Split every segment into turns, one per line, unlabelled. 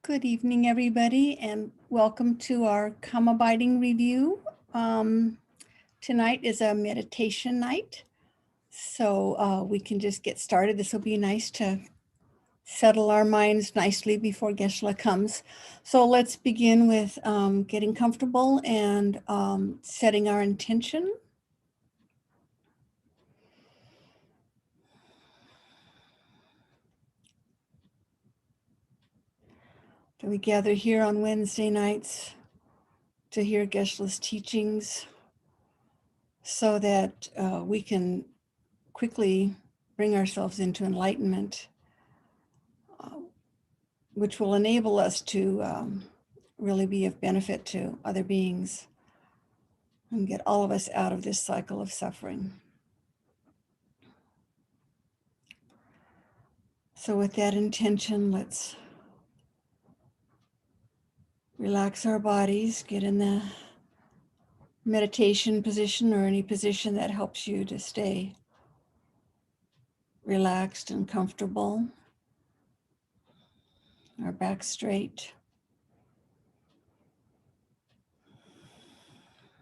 Good evening, everybody, and welcome to our Come Abiding review. Tonight is a meditation night, so we can just get started. This will be nice to settle our minds nicely before Geshe comes. So let's begin with getting comfortable and setting our intention. So we gather here on Wednesday nights to hear Geshe's teachings so that we can quickly bring ourselves into enlightenment, which will enable us to really be of benefit to other beings and get all of us out of this cycle of suffering. So with that intention, let's relax our bodies, get in the meditation position or any position that helps you to stay relaxed and comfortable. Our back straight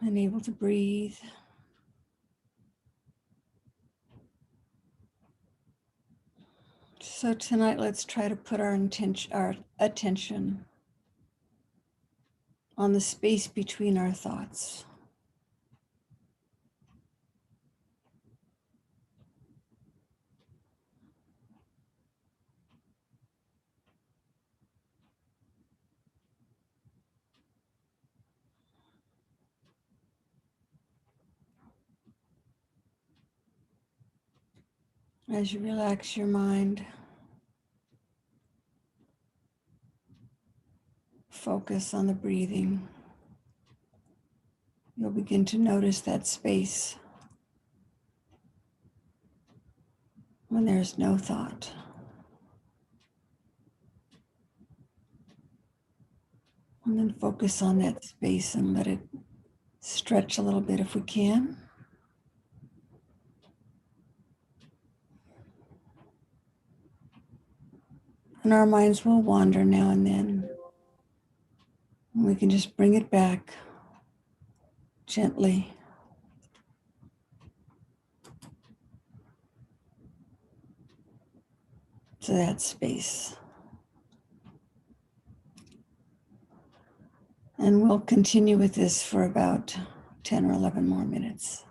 and able to breathe. So tonight, let's try to put our attention on the space between our thoughts. As you relax your mind, focus on the breathing. You'll begin to notice that space when there's no thought. And then focus on that space and let it stretch a little bit if we can. And our minds will wander now and then. And we can just bring it back gently. To that space. And we'll continue with this for about 10 or 11 more minutes.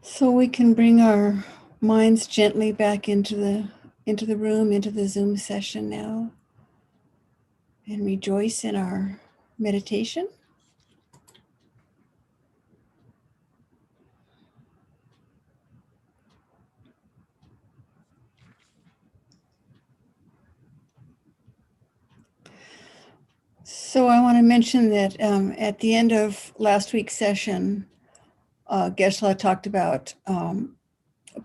So we can bring our minds gently back into the room, into the Zoom session now, and rejoice in our meditation. So I want to mention that at the end of last week's session, Geshe talked about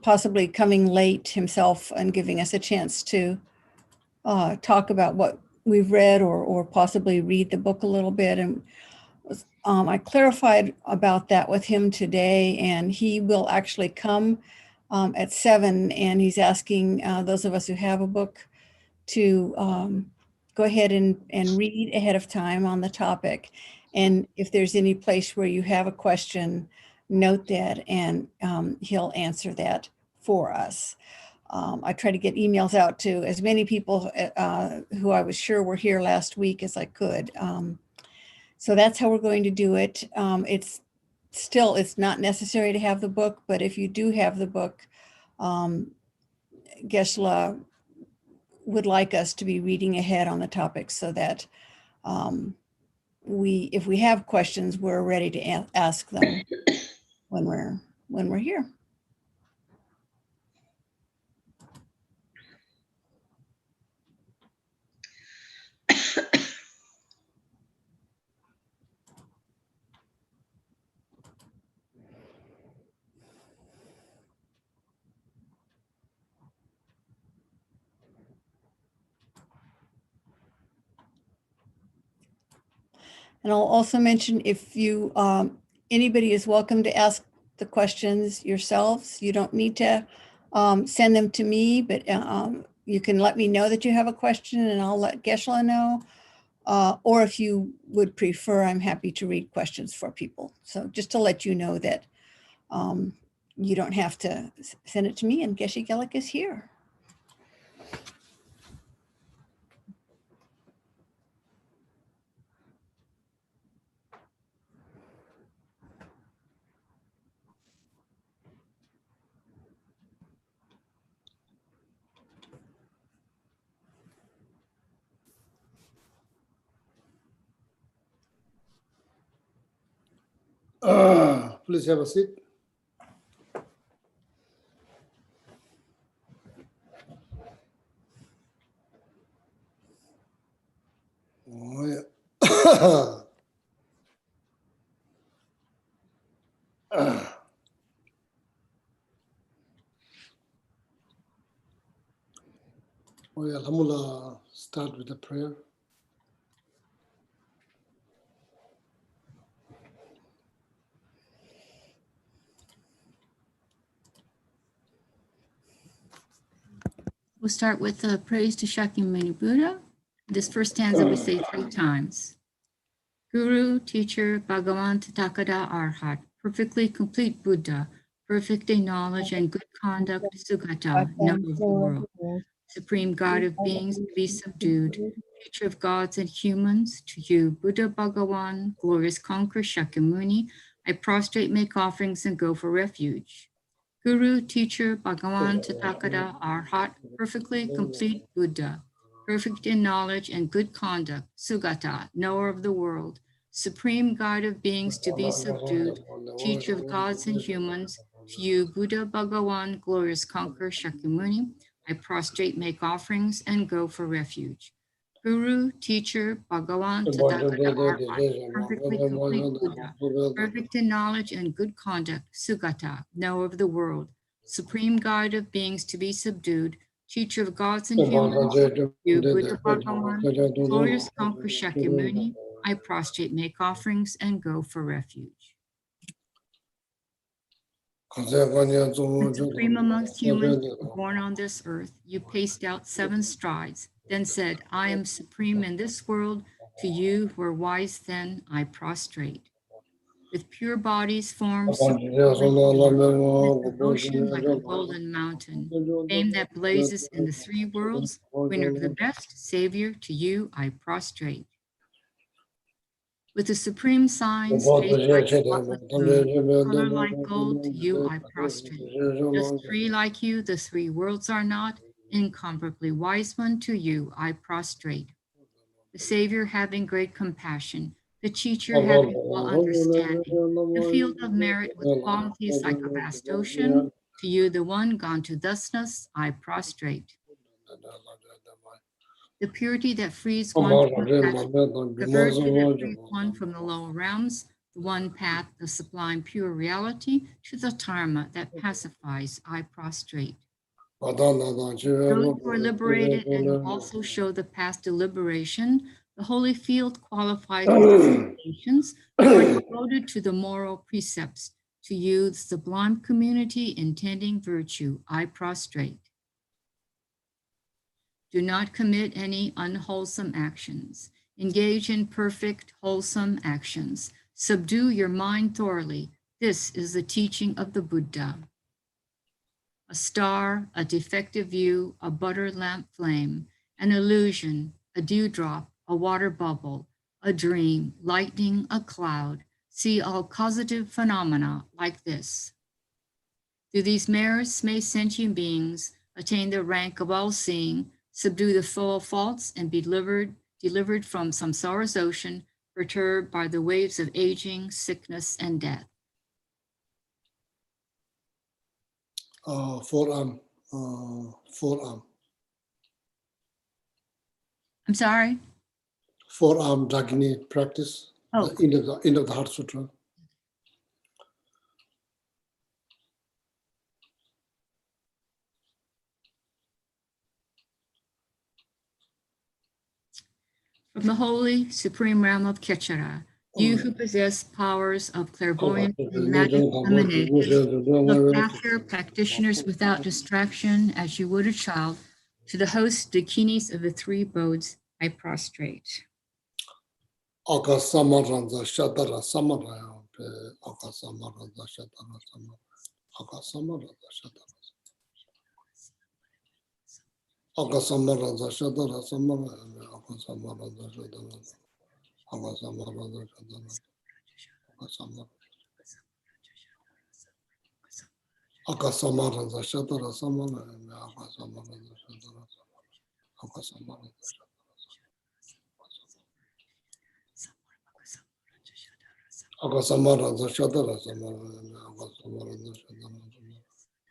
possibly coming late himself and giving us a chance to talk about what we've read or possibly read the book a little bit. And I clarified about that with him today, and he will actually come at 7, and he's asking those of us who have a book to go ahead and read ahead of time on the topic. And if there's any place where you have a question, note that, and he'll answer that for us. I try to get emails out to as many people who I was sure were here last week as I could. So that's how we're going to do it. It's not necessary to have the book, but if you do have the book, Geshe would like us to be reading ahead on the topic so that if we have questions, we're ready to ask them when we're here. And I'll also mention if you, anybody is welcome to ask the questions yourselves. You don't need to send them to me, but you can let me know that you have a question and I'll let Geshe know. Or if you would prefer, I'm happy to read questions for people. So just to let you know that you don't have to send it to me, and Geshe Gelek is here.
Please have a seat. Oh, yeah. Alhamdulillah, start with a prayer.
We'll start with praise to Shakyamuni Buddha. This first stanza we say 3 times. Guru, teacher, Bhagavan, Tathagata, Arhat, perfectly complete Buddha, perfect in knowledge and good conduct, Sugata, knower of the world, supreme God of beings to be subdued, teacher of gods and humans, to you, Buddha Bhagavan, glorious conqueror Shakyamuni, I prostrate, make offerings, and go for refuge. Guru, teacher, Bhagavan, Tathagata, Arhat, perfectly complete Buddha, perfect in knowledge and good conduct, Sugata, knower of the world, supreme guide of beings to be subdued, teacher of gods and humans, to you, Buddha Bhagavan, glorious conqueror Shakyamuni, I prostrate, make offerings, and go for refuge. Guru, teacher, Bhagavan, Tathagata, Arhat, perfectly complete Buddha, perfect in knowledge and good conduct, Sugata, knower of the world, supreme guide of beings to be subdued, teacher of gods and humans, you, Buddha Bhagavan, glorious conqueror Shakyamuni, I prostrate, make offerings, and go for refuge. Supreme amongst humans, born on this earth, you paced out 7 strides, then said, I am supreme in this world, to you who are wise then I prostrate. With pure bodies, forms, devotion like a golden mountain, fame that blazes in the 3 worlds, winner of the best, savior, to you I prostrate. With the supreme signs, face like spotless moon, color like gold, to you I prostrate. Just three like you, the three worlds are not. Incomparably wise one, to you I prostrate. The Savior having great compassion, the teacher having all understanding, the field of merit with qualities like a vast ocean, to you the one gone to thusness I prostrate. The purity that frees one from attachment, the virtue that frees one from the lower realms, the one path, the sublime pure reality, to the dharma that pacifies I prostrate. Those who are liberated and who also show the path to liberation, the holy field qualifies with nations who are devoted to the moral precepts. To you, the sublime community intending virtue, I prostrate. Do not commit any unwholesome actions. Engage in perfect, wholesome actions. Subdue your mind thoroughly. This is the teaching of the Buddha. A star, a defective view, a butter lamp flame, an illusion, a dewdrop, a water bubble, a dream, lightning, a cloud. See all causative phenomena like this. Do these merits may sentient beings attain the rank of all-seeing, subdue the full faults, and be delivered from samsara's ocean, perturbed by the waves of aging, sickness, and death.
Forearm.
I'm sorry?
Forearm Dagini practice.
Oh.
The end of the Heart Sutra.
From the holy supreme realm of Kechara, you who possess powers of clairvoyance and magic emanation, look after practitioners without distraction as you would a child. To the host dakinis of the three abodes, I prostrate.
Aka Samaranza Shatara Samaraya. Aka Samaranza Shatara Samaraya. Aka Samaranza Shatara. Aka Samaranza Shatara Samaraya. Aka Samaranza Shatara. Aka Samaranza Shatara. Aka Samaranza Shatara Samaraya. Aka Samaranza Shatara. Aka Samaranza Shatara. Aka Samaranza Shatara Samaraya. Aka Samaranza Shatara.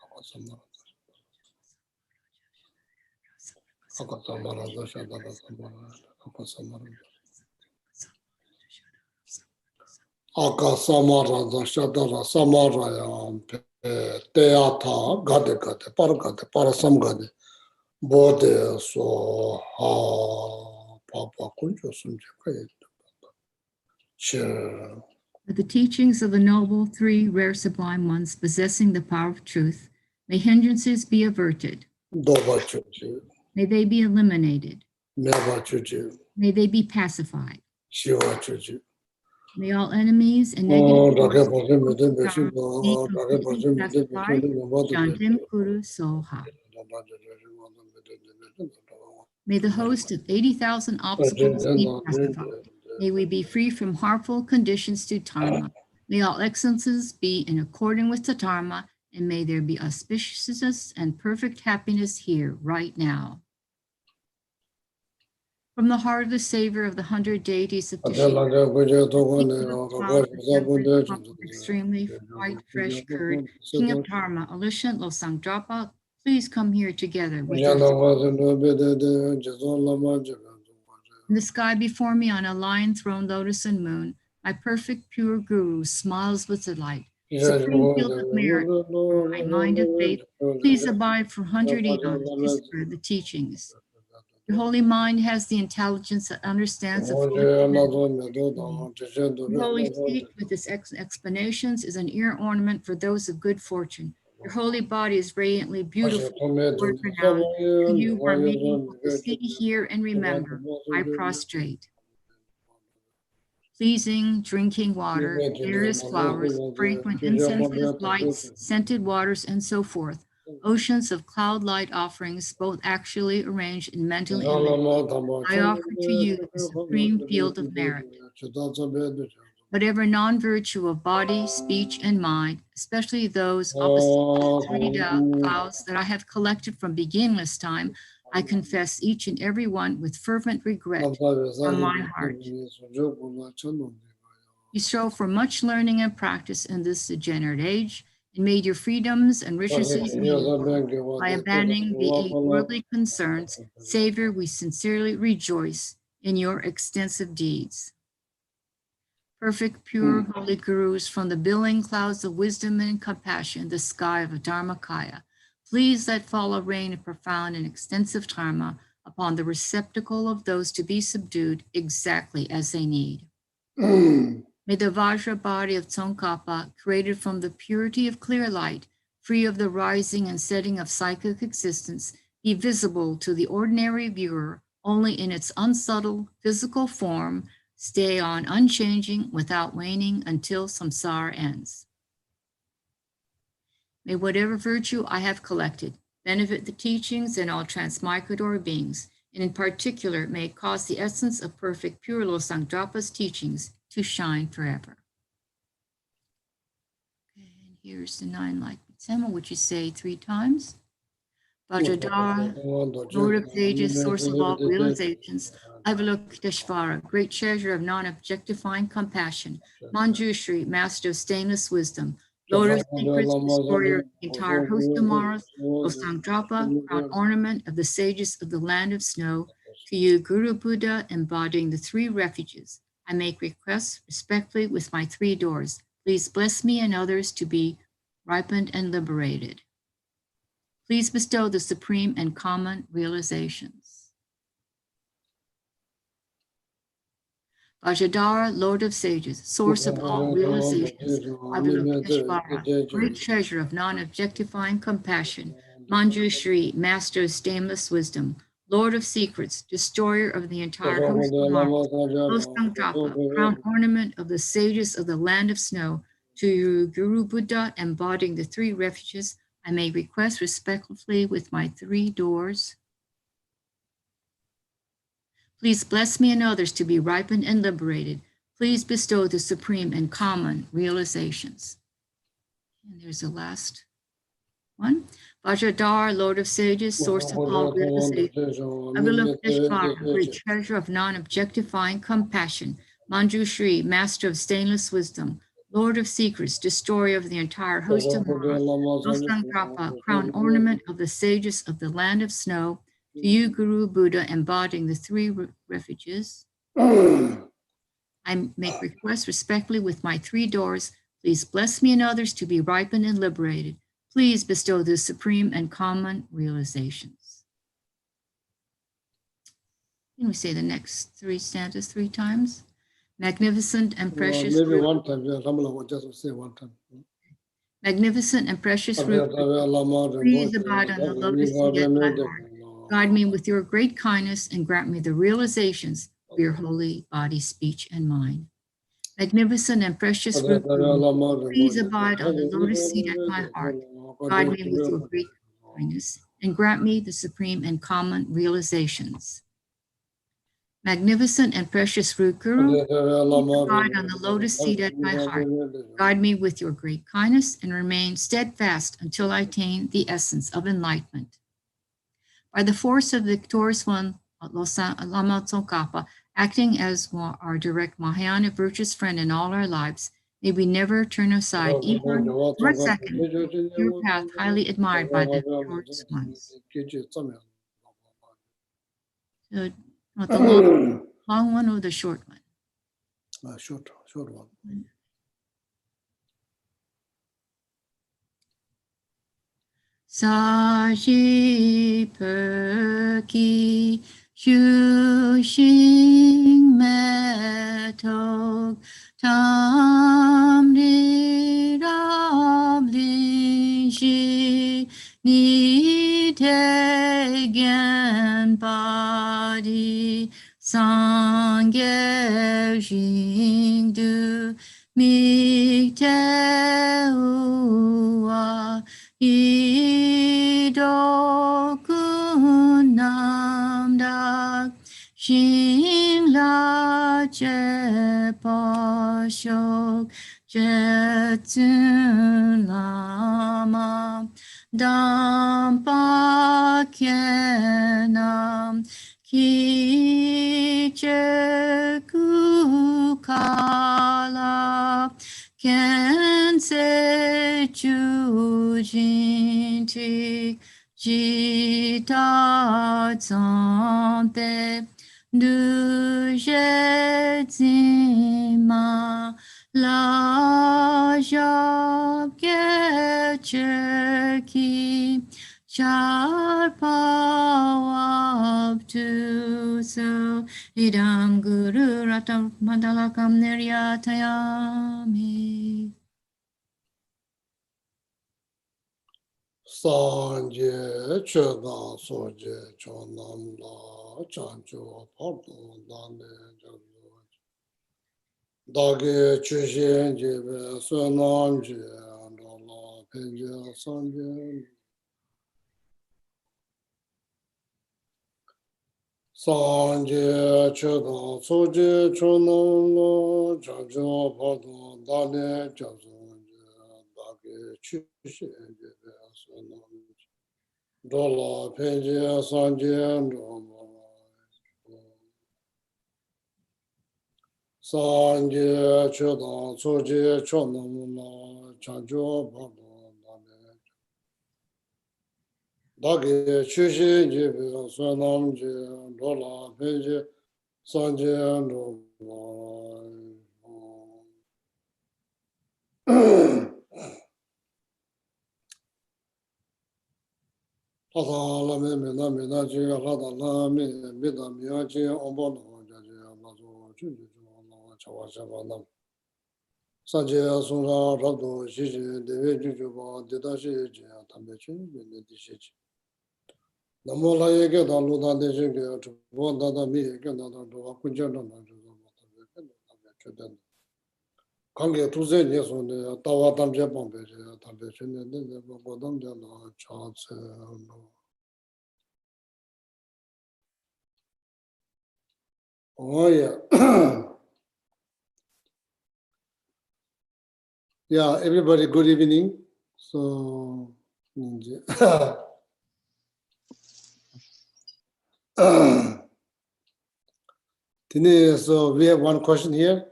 Aka Samaranza. Aka Samaranza Shatara Samaraya. Aka Samaranza. Aka Samaranza Shatara Samaraya. Teata Gade Gade Paragade Parasamgade Bode So Ha Papa Kunjo Sunjaka. Sure.
With the teachings of the noble three rare sublime ones possessing the power of truth, may hindrances be averted. May they be eliminated. May they be pacified. May all enemies and negative forces be completely pacified. Shantim Kuru Soha. May the host of 80,000 obstacles be pacified. May we be free from harmful conditions to dharma. May all excellences be in accordance with the dharma, and may there be auspiciousness and perfect happiness here, right now. From the heart of the Savior of the 100 deities of Geshe, extremely white, fresh curd, King of Dharma, Alishan Losang Drapa, please come here together with us. In the sky before me on a lion-throned lotus and moon, my perfect pure guru smiles with delight. Supreme field of merit, my mind of faith, please abide for 100 eons to spread the teachings. Your holy mind has the intelligence that understands the The holy seat with its explanations is an ear ornament for those of good fortune. Your holy body is radiantly beautiful, word renowned. To you who are meaningful to see, hear, and remember, I prostrate. Pleasing drinking water, various flowers, fragrant incenses, lights, scented waters, and so forth, oceans of cloud light offerings, both actually arranged and mentally imaged. I offer to you the supreme field of merit. Whatever non-virtue of body, speech, and mind, especially those opposite the 3 vows that I have collected from beginningless time, I confess each and every one with fervent regret from my heart. You strove for much learning and practice in this degenerate age, and made your freedoms and riches meaningful by abandoning the 8 worldly concerns. Savior, we sincerely rejoice in your extensive deeds. Perfect, pure, holy gurus from the billowing clouds of wisdom and compassion, the sky of Dharmakaya, please let fall a rain of profound and extensive dharma upon the receptacle of those to be subdued exactly as they need. May the Vajra body of Tsongkhapa, created from the purity of clear light, free of the rising and setting of psychic existence, be visible to the ordinary viewer only in its unsubtle physical form, stay on unchanging without waning until samsara ends. May whatever virtue I have collected benefit the teachings and all transmigrador beings, and in particular may it cause the essence of perfect pure Losang Drapa's teachings to shine forever. Okay, and here's the 9 light Sema, which you say 3 times. Vajradhara, Lord of sages, source of all realizations, Avalokiteshvara, great treasure of non-objectifying compassion, Manjushri, master of stainless wisdom, Lord of secrets, destroyer of the entire host of Maras, Losang Drapa, crown ornament of the sages of the land of snow, to you, Guru Buddha, embodying the 3 refuges, I make requests respectfully with my 3 doors. Please bless me and others to be ripened and liberated. Please bestow the supreme and common realizations. Vajradhara, Lord of sages, source of all realizations, Avalokiteshvara, great treasure of non-objectifying compassion, Manjushri, master of stainless wisdom, Lord of secrets, destroyer of the entire host of Maras, Losang Drapa, crown ornament of the sages of the land of snow, to you, Guru Buddha, embodying the 3 refuges, I may request respectfully with my 3 doors. Please bless me and others to be ripened and liberated. Please bestow the supreme and common realizations. And there's the last one. Vajradhara, Lord of sages, source of all realizations, Avalokiteshvara, great treasure of non-objectifying compassion, Manjushri, master of stainless wisdom, Lord of secrets, destroyer of the entire host of Maras, Losang Drapa, crown ornament of the sages of the land of snow, to you, Guru Buddha, embodying the 3 refuges, I make requests respectfully with my 3 doors. Please bless me and others to be ripened and liberated. Please bestow the supreme and common realizations. And we say the next 3 stanzas 3 times. Magnificent and precious
Maybe
root.
1 time, yeah, Ramla will just say 1 time.
Magnificent and precious root, please abide on the lotus seat at my heart. Guide me with your great kindness and grant me the realizations of your holy body, speech, and mind. Magnificent and precious root, please abide on the lotus seat at my heart. Guide me with your great kindness and grant me the supreme and common realizations. Magnificent and precious root Guru, abide on the lotus seat at my heart. Guide me with your great kindness and remain steadfast until I attain the essence of enlightenment. By the force of the victorious one, Lama Tsongkhapa, acting as our direct Mahayana virtuous friend in all our lives, may we never turn aside even for a second from your path highly admired by the victorious ones. So, not the long one or the short one?
Short one.
Saji perki shu xing metok tam ni ram li shi ni te gen body sangye jing du mi te ua je pashok je tsun lama dampa kenam ki je kukala ken se chujin ti jita zampe du je zima la jab ge ki char pawab tu so idam guru ratam mandalakam niryatayami.
Sanje Chödan Soje Chonam La Chancho Pardo Dane Jago Dage Chushen Jebe Sunam Je Andola Penja Sanje Sanje Chödan Soje Chonam La Chancho Pardo Dane Jago Dage Chushen Jebe Sunam Dola Penja Sanje Sanje Chodan Soje Chonamula Chanjo Babo Dage Chushi Jibe Sonam Je Dola Penje Sanje Tata Lame Mina Mina Ji Lada Lame Mida Mia Ji Ombono Jaji Lazo Chunji Chawa Chabanam Sanje Sunra Rabdo Shiji Deve Jujuba Didashi Ji Tambechin Benedishiji Namola Yeke Daluda Deshige Tubo Dada Mi Yeke Dada Dua Kunjana Chudan Kange Tuze Yesune Tawa Tamje Pompe Tambechin Godam Jana Chance Oh yeah. Yeah, everybody, good evening. So, today, so we have one question here.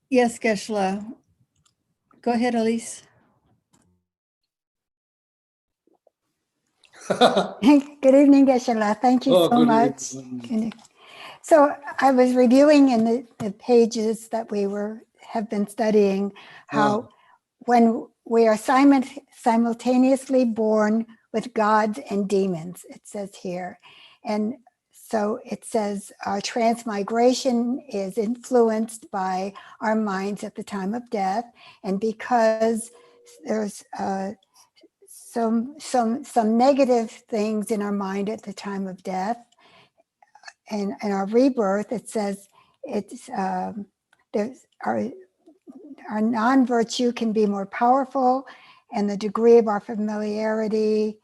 Yes, Geshe. Go ahead, Elise.
Good evening, Geshe. Thank you
Oh,
so
good
much.
evening.
So I was reviewing in the pages that we have been studying how when we are simultaneously born with gods and demons, it says here. And so it says our transmigration is influenced by our minds at the time of death. And because there's some negative things in our mind at the time of death, and in our rebirth, it says it's there's our non-virtue can be more powerful, and the degree of our familiarity,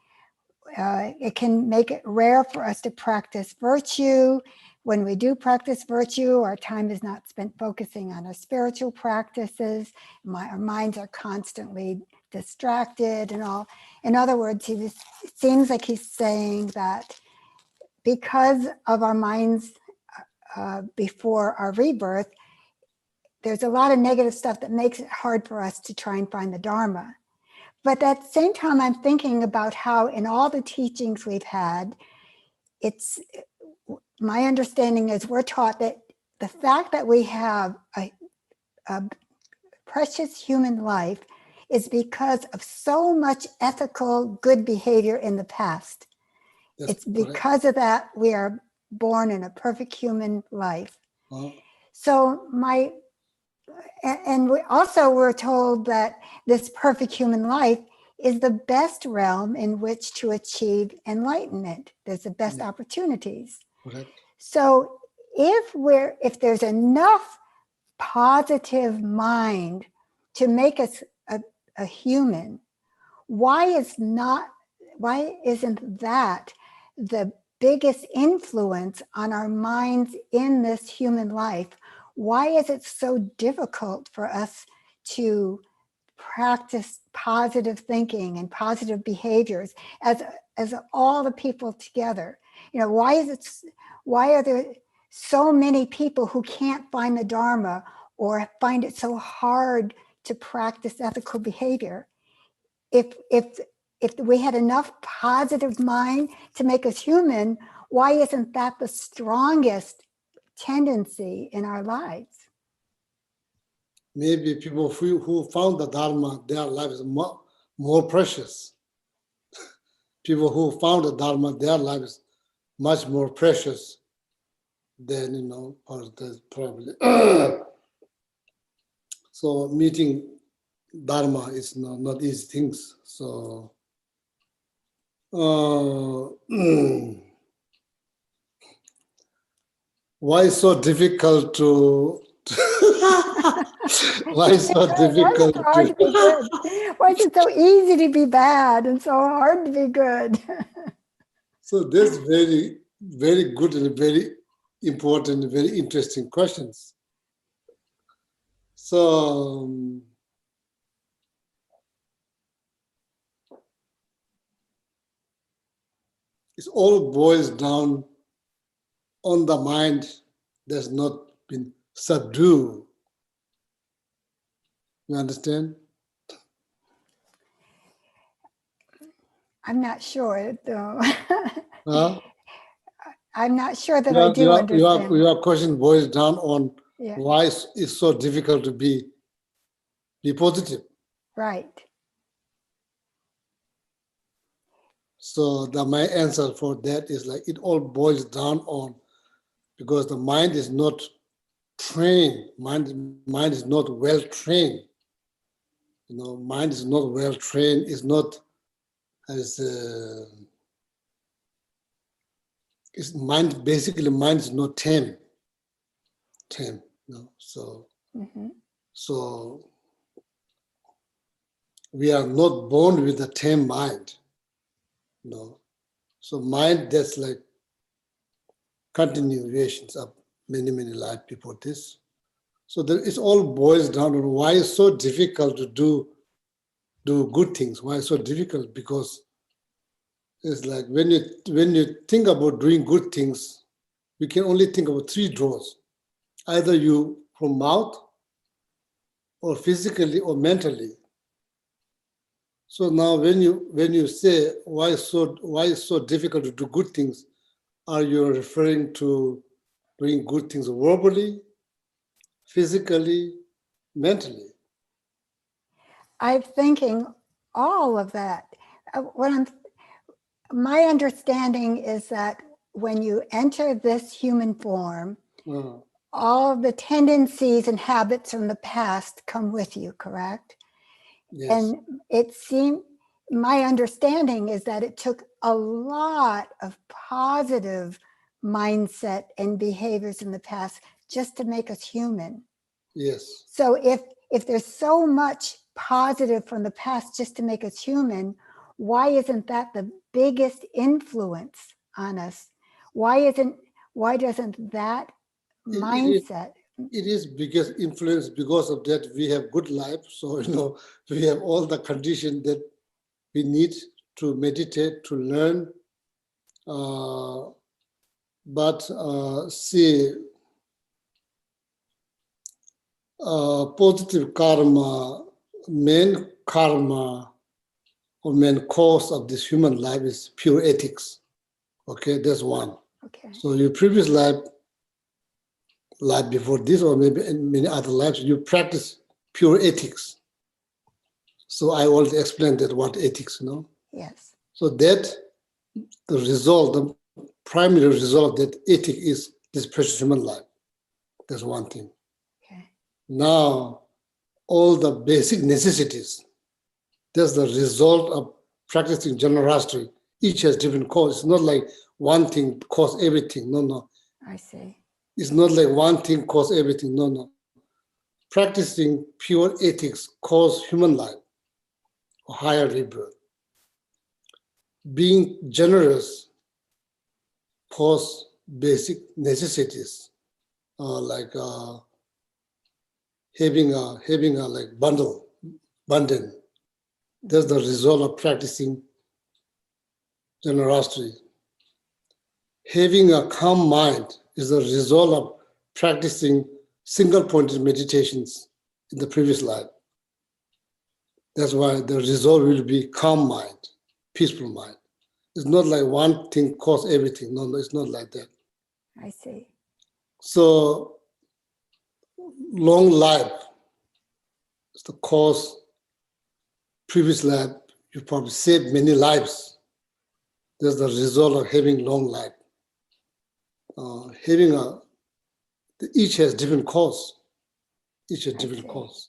it can make it rare for us to practice virtue. When we do practice virtue, our time is not spent focusing on our spiritual practices. Our minds are constantly distracted and all. In other words, it seems like he's saying that because of our minds before our rebirth, there's a lot of negative stuff that makes it hard for us to try and find the Dharma. But at the same time, I'm thinking about how in all the teachings we've had, it's my understanding is we're taught that the fact that we have a precious human life is because of so much ethical good behavior in the past. It's because of that we are born in a perfect human life. So and we also were told that this perfect human life is the best realm in which to achieve enlightenment. There's the best opportunities. So if there's enough positive mind to make us a human, why isn't that the biggest influence on our minds in this human life, why is it so difficult for us to practice positive thinking and positive behaviors as all the people together? Why are there so many people who can't find the Dharma or find it so hard to practice ethical behavior? If we had enough positive mind to make us human, why isn't that the strongest tendency in our lives?
Maybe people who found the Dharma, their life is more precious. People who found the Dharma, their life is much more precious than, probably. So meeting Dharma is not easy things. So why so difficult to why so difficult
Why is it hard to be good? Why is it so easy to be bad and so hard to be good?
So there's very, very good and very important, very interesting questions. So it all boils down on the mind that's not been subdued. You understand?
I'm not sure, though.
Huh?
I'm not sure that I do understand.
Your question boils down on
Yeah,
why it's so difficult to be positive.
right.
So my answer for that is like it all boils down on because the mind is not trained. Mind is not well trained. Mind is not well trained. It's not as it's mind. Basically, mind is not tame. So so we are not born with a tame mind. So mind that's like continuations of many life before this. So it all boils down on why it's so difficult to do good things. Why it's so difficult? Because it's like when you think about doing good things, you can only think about three doors. Either you from mouth, or physically, or mentally. So now when you say why it's so difficult to do good things, are you referring to doing good things verbally, physically, mentally?
I'm thinking all of that. My understanding is that when you enter this human form, all the tendencies and habits from the past come with you, correct?
Yes.
And my understanding is that it took a lot of positive mindset and behaviors in the past just to make us human.
Yes.
So if there's so much positive from the past just to make us human, why isn't that the biggest influence on us? Why doesn't that mindset?
It is biggest influence because of that we have good life. So, we have all the conditions that we need to meditate, to learn. Positive karma, main karma, or main cause of this human life is pure ethics. Okay, that's one.
Okay.
So your previous life before this, or maybe in many other lives, you practice pure ethics. So I already explained that what ethics,
Yes.
So that the primary result of that ethic is this precious human life. That's one thing.
Okay.
Now, all the basic necessities, that's the result of practicing generosity. Each has different cause. It's not like one thing cause everything. No.
I see.
It's not like one thing cause everything. No. Practicing pure ethics cause human life, or higher rebirth. Being generous cause basic necessities, like having a like abundance. That's the result of practicing generosity. Having a calm mind is the result of practicing single-pointed meditations in the previous life. That's why the result will be calm mind, peaceful mind. It's not like one thing causes everything. No, it's not like that.
I see.
So long life is the cause. Previous life, you probably saved many lives. That's the result of having long life. Each has different cause. Each has different cause.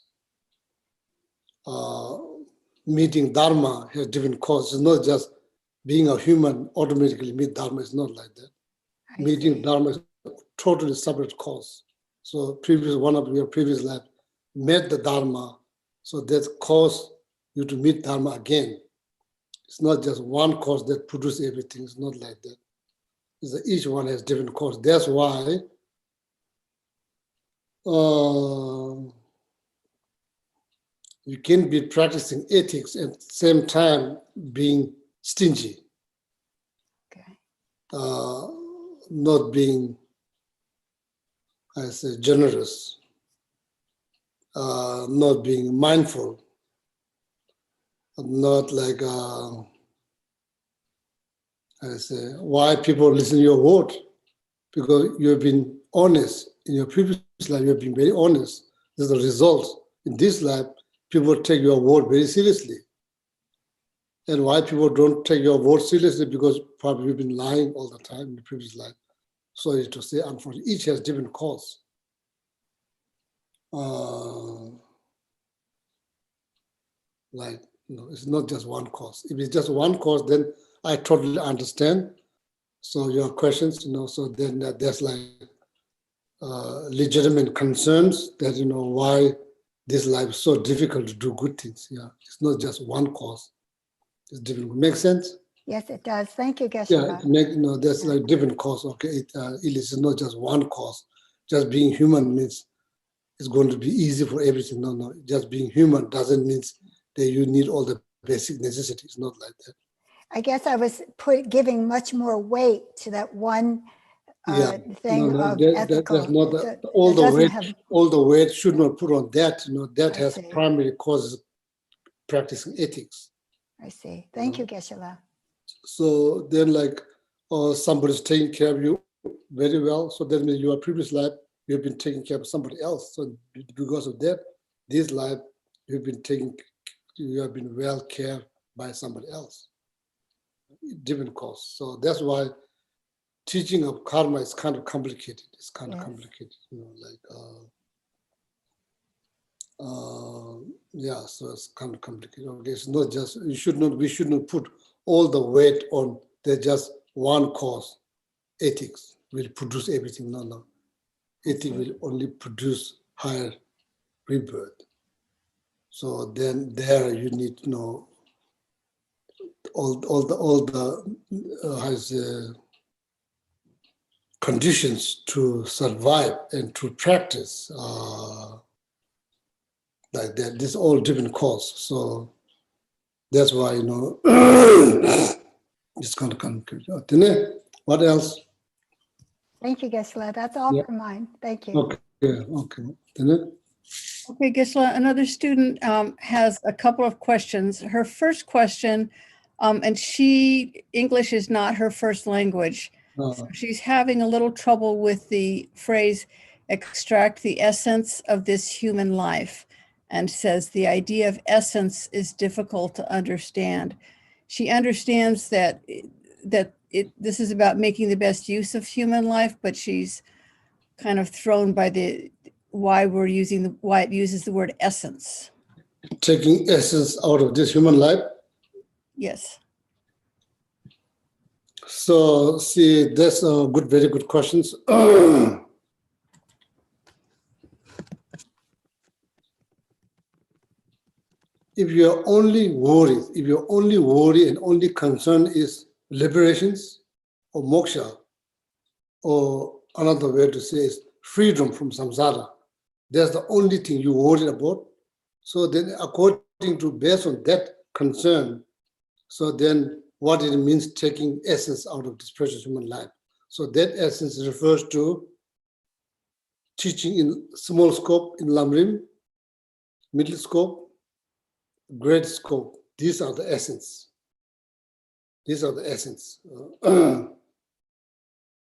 Meeting Dharma has different cause. It's not just being a human automatically meet Dharma. It's not like that. Meeting Dharma is a totally separate cause. So one of your previous life met the Dharma, so that caused you to meet Dharma again. It's not just one cause that produces everything. It's not like that. It's that each one has different cause. That's why you can be practicing ethics and at the same time being stingy.
Okay.
Not being, I say, generous, not being mindful, not like, I say, why people listen to your word? Because you have been honest. In your previous life, you have been very honest. This is the result. In this life, people take your word very seriously. And why people don't take your word seriously? Because probably you've been lying all the time in the previous life. Sorry to say, unfortunately, each has different cause. It's not just one cause. If it's just one cause, then I totally understand. So your questions, so then there's like legitimate concerns that, why this life is so difficult to do good things. Yeah, it's not just one cause. It's different. Make sense?
Yes, it does. Thank you, Geshe.
Yeah, there's like different cause. Okay, it's not just one cause. Just being human means it's going to be easy for everything. No. Just being human doesn't mean that you need all the basic necessities. Not like that.
I guess I was giving much more weight to that one thing of ethical.
That's not all the weight should not put on that. That has primary causes practicing ethics.
I see. Thank you, Geshe.
So then, somebody's taking care of you very well. So that means your previous life you've been taking care of somebody else. So because of that, this life you have been well cared by somebody else. Different cause. So that's why teaching of karma is kind of complicated. It's kind of complicated, so it's kind of complicated. Okay, it's not just, we should not put all the weight on there's just one cause. Ethics will produce everything. No. Ethics will only produce higher rebirth. So then there you need to know all the conditions to survive and to practice like that. This all different cause. So that's why it's going to come. What else?
Thank you, Geshe. That's all for mine. Thank you.
Okay.
Okay, Gisela, another student has a couple of questions. Her first question, and English is not her first language. So she's having a little trouble with the phrase, extract the essence of this human life, and says the idea of essence is difficult to understand. She understands that this is about making the best use of human life, but she's kind of thrown by why it uses the word essence.
Taking essence out of this human life?
Yes.
So see, that's very good questions. If your only worry and only concern is liberations or moksha, or another way to say is freedom from samsara. That's the only thing you worry about. So then according to, based on that concern, so then what it means taking essence out of this precious human life. So that essence refers to teaching in small scope in Lamrim, middle scope, great scope. These are the essence. These are the essence.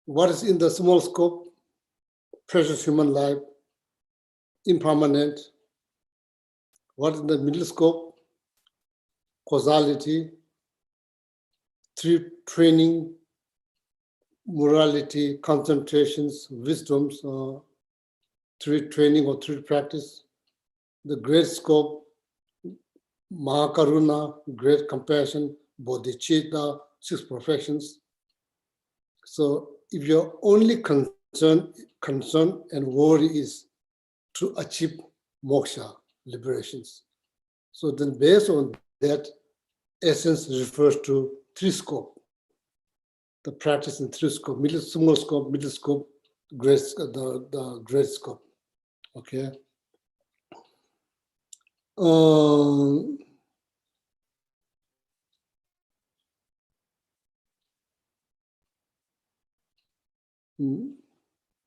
What is in the small scope? Precious human life, impermanent. What is in the middle scope? Causality, training, morality, concentrations, wisdoms, training or practice. The great scope, Mahakaruna, great compassion, bodhicitta, 6 perfections. So if your only concern and worry is to achieve moksha, liberations, so then based on that, essence refers to 3 scope. The practice in 3 scope, small scope, middle scope, the great scope. Okay.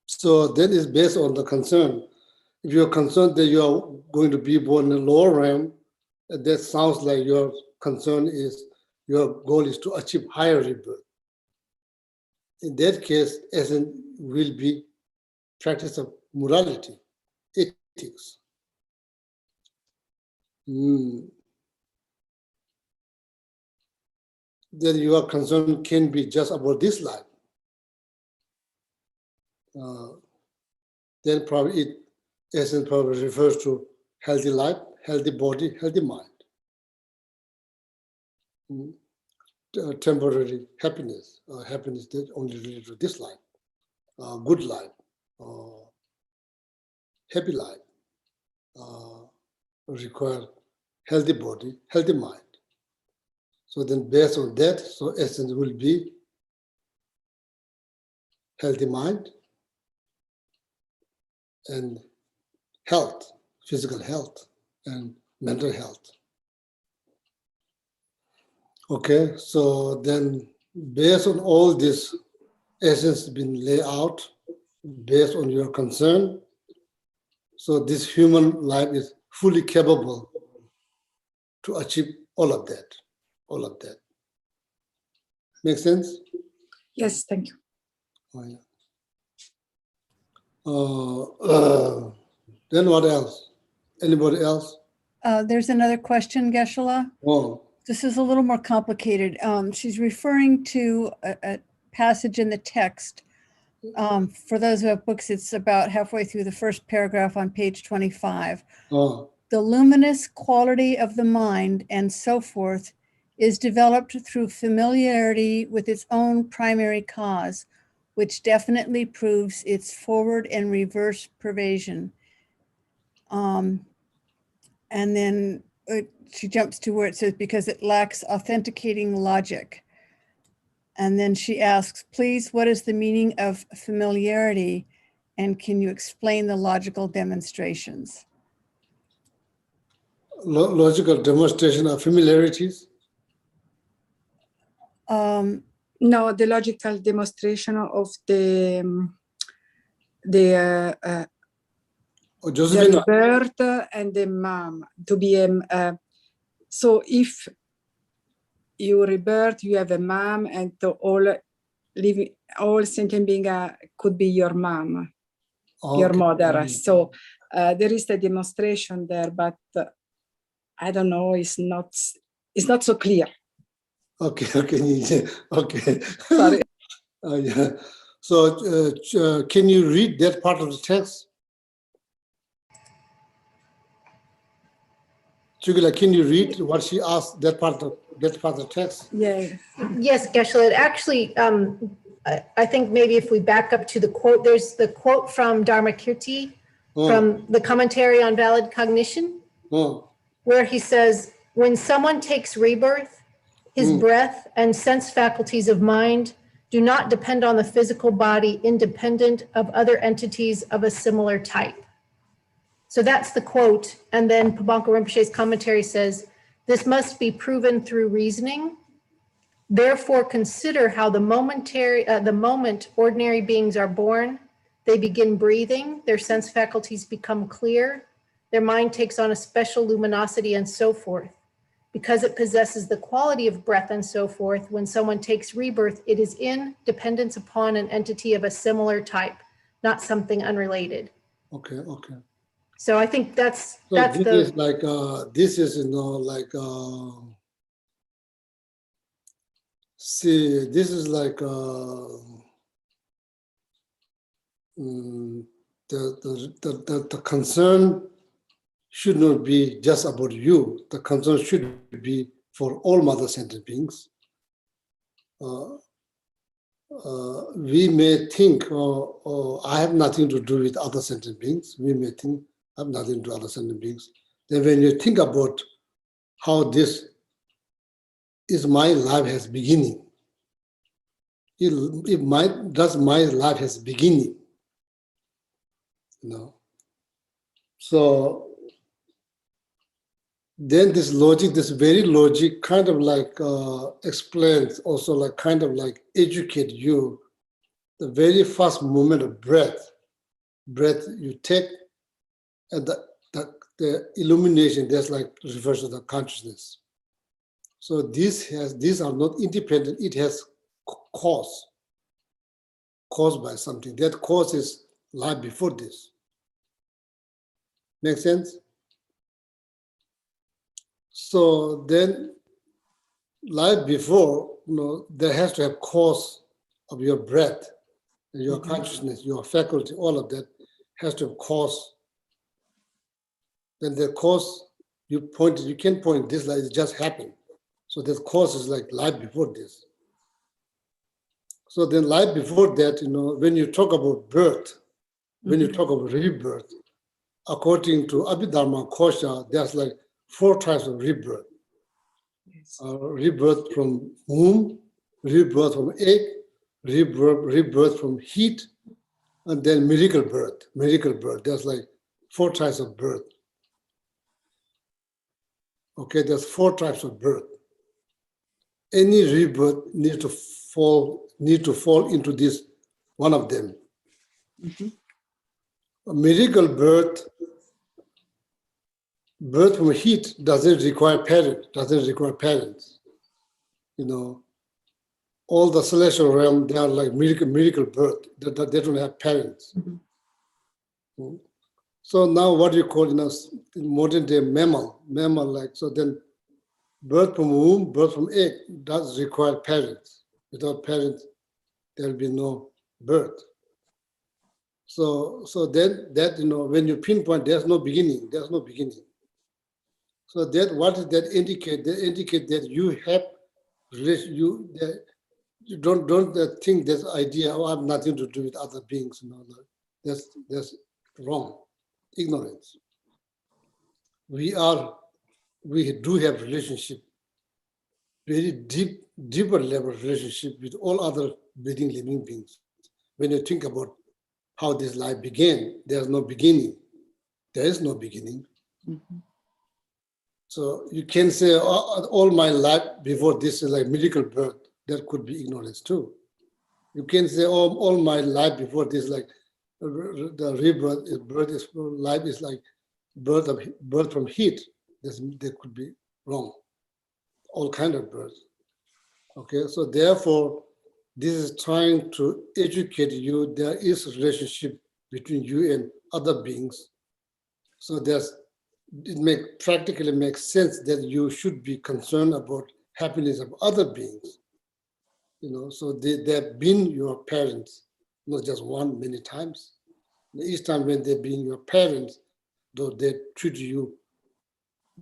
So that is based on the concern. If you're concerned that you are going to be born in a lower realm, that sounds like your concern is, your goal is to achieve higher rebirth. In that case, essence will be practice of morality, ethics. Then your concern can be just about this life. Then probably essence probably refers to healthy life, healthy body, healthy mind. Temporary happiness, happiness that only related to this life, good life, happy life, require healthy body, healthy mind. So then based on that, so essence will be healthy mind and health, physical health and mental health. Okay, so then based on all this, essence been laid out based on your concern. So this human life is fully capable to achieve all of that, all of that. Make sense?
Yes, thank you.
Oh, yeah. Then what else? Anybody else?
There's another question, Geshe.
Oh,
This is a little more complicated. She's referring to a passage in the text. For those who have books, it's about halfway through the first paragraph on page 25.
oh,
The luminous quality of the mind and so forth is developed through familiarity with its own primary cause, which definitely proves its forward and reverse pervasion. And then she jumps to where it says, because it lacks authenticating logic. And then she asks, please, what is the meaning of familiarity? And can you explain the logical demonstrations?
logical demonstration of familiarities.
No, the logical demonstration of the
Josephine,
rebirth and the mom to be so if you rebirth, you have a mom, and to all sentient being could be your mom, your mother. So there is the demonstration there, but I don't know. It's not so clear.
Okay. Okay.
Sorry.
Yeah. So can you read that part of the text? Chugula, can you read what she asked, that part of the text?
Yeah.
Yes, Geshe. It actually, I think maybe if we back up to the quote, there's the quote from Dharmakirti from the commentary on valid cognition, where he says, when someone takes rebirth, his breath and sense faculties of mind do not depend on the physical body independent of other entities of a similar type. So that's the quote. And then Pabanka Rinpoche's commentary says, this must be proven through reasoning. Therefore, consider how the moment ordinary beings are born, they begin breathing, their sense faculties become clear, their mind takes on a special luminosity and so forth. Because it possesses the quality of breath and so forth, when someone takes rebirth, it is in dependence upon an entity of a similar type, not something unrelated.
Okay, okay.
So I think that's
This
the,
is like this is see, this is like the concern should not be just about you. The concern should be for all mother sentient beings. We may think, I have nothing to do with other sentient beings. We may think, I have nothing to do with other sentient beings. Then when you think about how this is my life has beginning, does my life has beginning, you know? So then this logic, this very logic kind of like explains, also like kind of like educate you the very first moment of breath you take, and the illumination, that's like refers to the consciousness. So these are not independent, it has cause, caused by something. That cause is life before this. Make sense? So then life before, there has to have cause of your breath, your consciousness, your faculty, all of that has to have cause. Then the cause, you can't point this like it just happened. So the cause is like life before this. So then life before that, when you talk about birth, when you talk about rebirth, according to Abhidharma Kosha, there's like 4 types of rebirth.
Yes.
Rebirth from womb, rebirth from egg, rebirth from heat, and then miracle birth. Miracle birth, there's like 4 types of birth. Okay, there's 4 types of birth. Any rebirth needs to fall into this, one of them. A miracle birth from heat doesn't require parents. All the celestial realm, they are like miracle birth. They don't have parents. So now what do you call modern day mammal like, so then birth from womb, birth from egg does require parents. Without parents, there will be no birth. So then that, when you pinpoint, there's no beginning. So that, what does that indicate? That indicate that you have, you don't think this idea, I have nothing to do with other beings. That's wrong. Ignorance. We do have relationship, very deeper level relationship with all other breathing living beings. When you think about how this life began, there's no beginning. There is no beginning. So you can say all my life before this is like miracle birth. That could be ignorance too. You can say all my life before this, like the rebirth, life is like birth from heat. That could be wrong. All kind of birth. Okay, so therefore, this is trying to educate you. There is a relationship between you and other beings. So practically makes sense that you should be concerned about happiness of other beings. So they've been your parents, not just one, many times. Each time when they've been your parents, though they treat you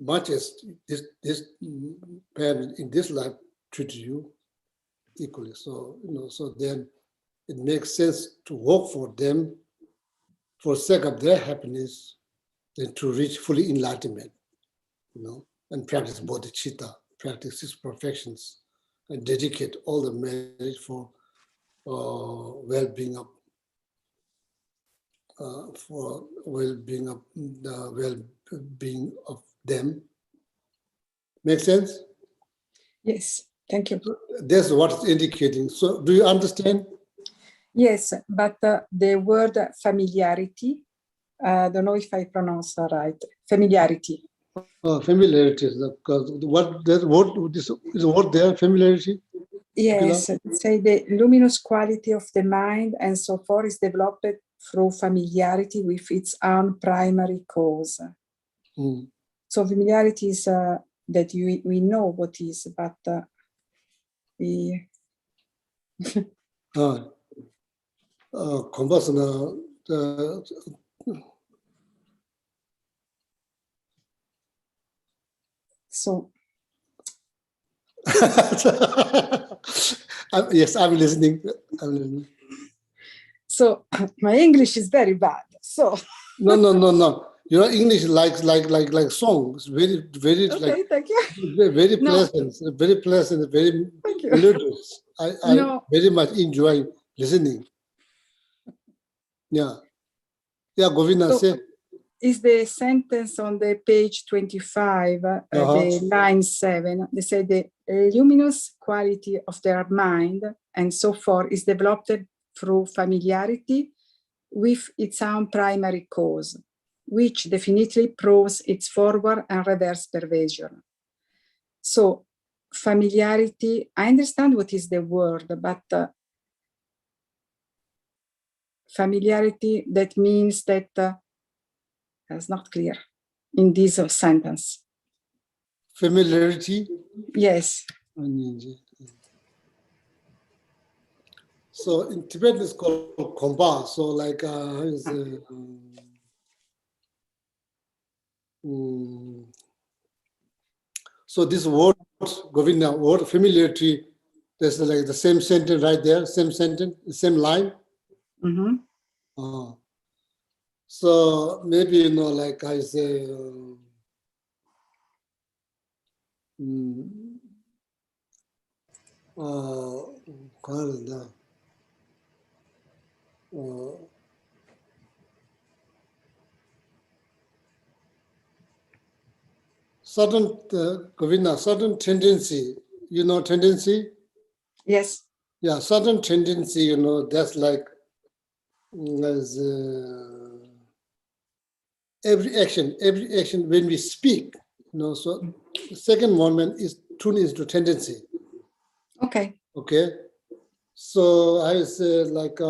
much as this parent in this life treat you equally. So, so then it makes sense to work for them for the sake of their happiness than to reach fully enlightenment, and practice bodhicitta, practice 6 perfections, and dedicate all the merit for well-being of for well-being of the well-being of them. Make sense?
Yes, thank you.
That's what it's indicating. So do you understand?
Yes, but the word familiarity, I don't know if I pronounce that right. Familiarity.
Familiarity, because what that word is a word there, familiarity.
Yes, say the luminous quality of the mind and so forth is developed through familiarity with its own primary cause.
Mm.
So familiarity is that we know what is, but we
Conversana,
so
yes, I'm listening. I'm listening.
so my English is very bad. So
No. Your English like song. It's very
okay,
like
thank you.
very
No.
pleasant, very
Thank you.
melodious. I
No.
very much enjoy listening. Yeah, Govina,
So,
say.
is the sentence on the page 25, the line 7. They say the luminous quality of their mind and so forth is developed through familiarity with its own primary cause, which definitely proves its forward and reverse pervasion. So familiarity, I understand what is the word, but familiarity, that means that it's not clear in this sentence.
Familiarity.
Yes.
So in Tibetan it's called komba. So like so this word Govinda word familiarity, there's like the same sentence right there, same sentence, same line.
Mm-hmm.
So maybe like I say certain Govinda, certain tendency, tendency?
Yes.
Yeah, certain tendency, that's like as every action when we speak, so the second moment is tuned into tendency.
Okay.
Okay. So I say like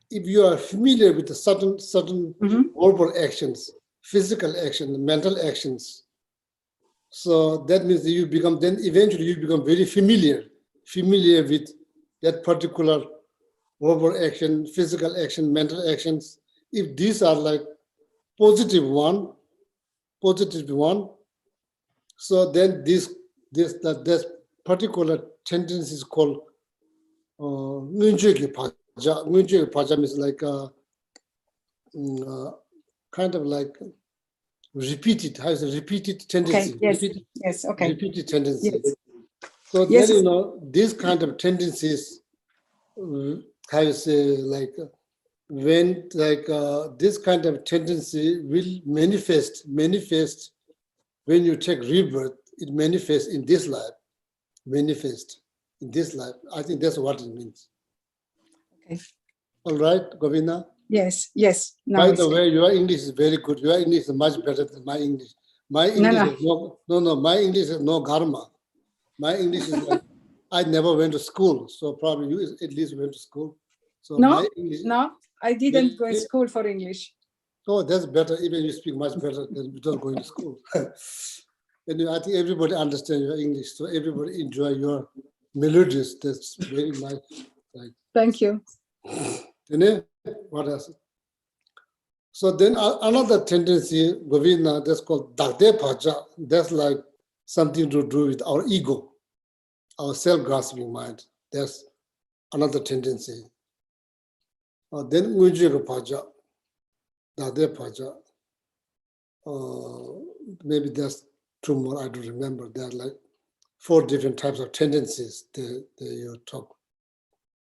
if you are familiar with the certain verbal actions, physical actions, mental actions, so that means that eventually you become very familiar with that particular verbal action, physical action, mental actions. If these are like positive one, so then this particular tendency is called ngunjegi paja. Ngunjegi paja means like kind of like repeated tendency.
Okay. Yes. Yes. Okay.
Repeated tendency.
Yes.
So
Yes.
then these kind of tendencies, how you say, like when like this kind of tendency will manifest when you take rebirth. It manifests in this life. I think that's what it means.
Okay.
All right, Govinda.
Yes. Yes. No,
By the way, your English is very good. Your English is much better than my English. My English is my English is no karma. My English is like, I never went to school, so probably you at least went to school. So
no,
my English,
no, I didn't go to school for English.
Oh, that's better. Even you speak much better than without going to school. And I think everybody understands your English, so everybody enjoy your melodies. That's very nice. Like,
thank you.
What else? So then another tendency, Govinda, that's called Dagde Paja. That's like something to do with our ego, our self-grasping mind. That's another tendency. Then Ujjega Paja, Dagde Paja. Maybe there's two more I don't remember. They're like 4 different types of tendencies that you talk.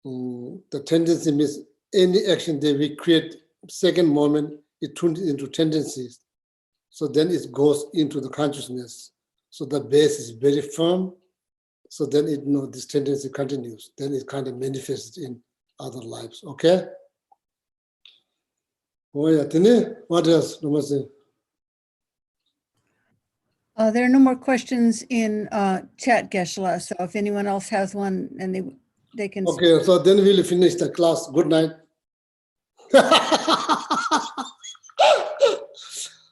The tendency means any action that we create, second moment, it turns into tendencies. So then it goes into the consciousness. So the base is very firm. So then this tendency continues. Then it kind of manifests in other lives. Okay? Oh yeah, Tini, what else? Namaste.
There are no more questions in chat, Geshe. So if anyone else has one, and they can.
Okay, so then we'll finish the class. Good night.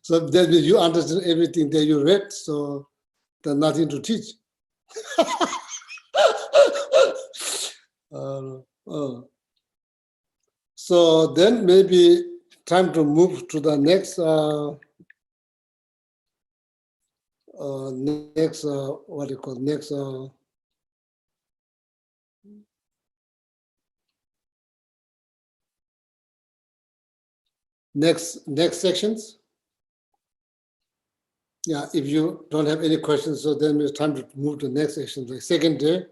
So that means you understand everything that you read, so there's nothing to teach. So then maybe time to move to the next what do you call next sections. Yeah, if you don't have any questions, so then it's time to move to the next section, like second day.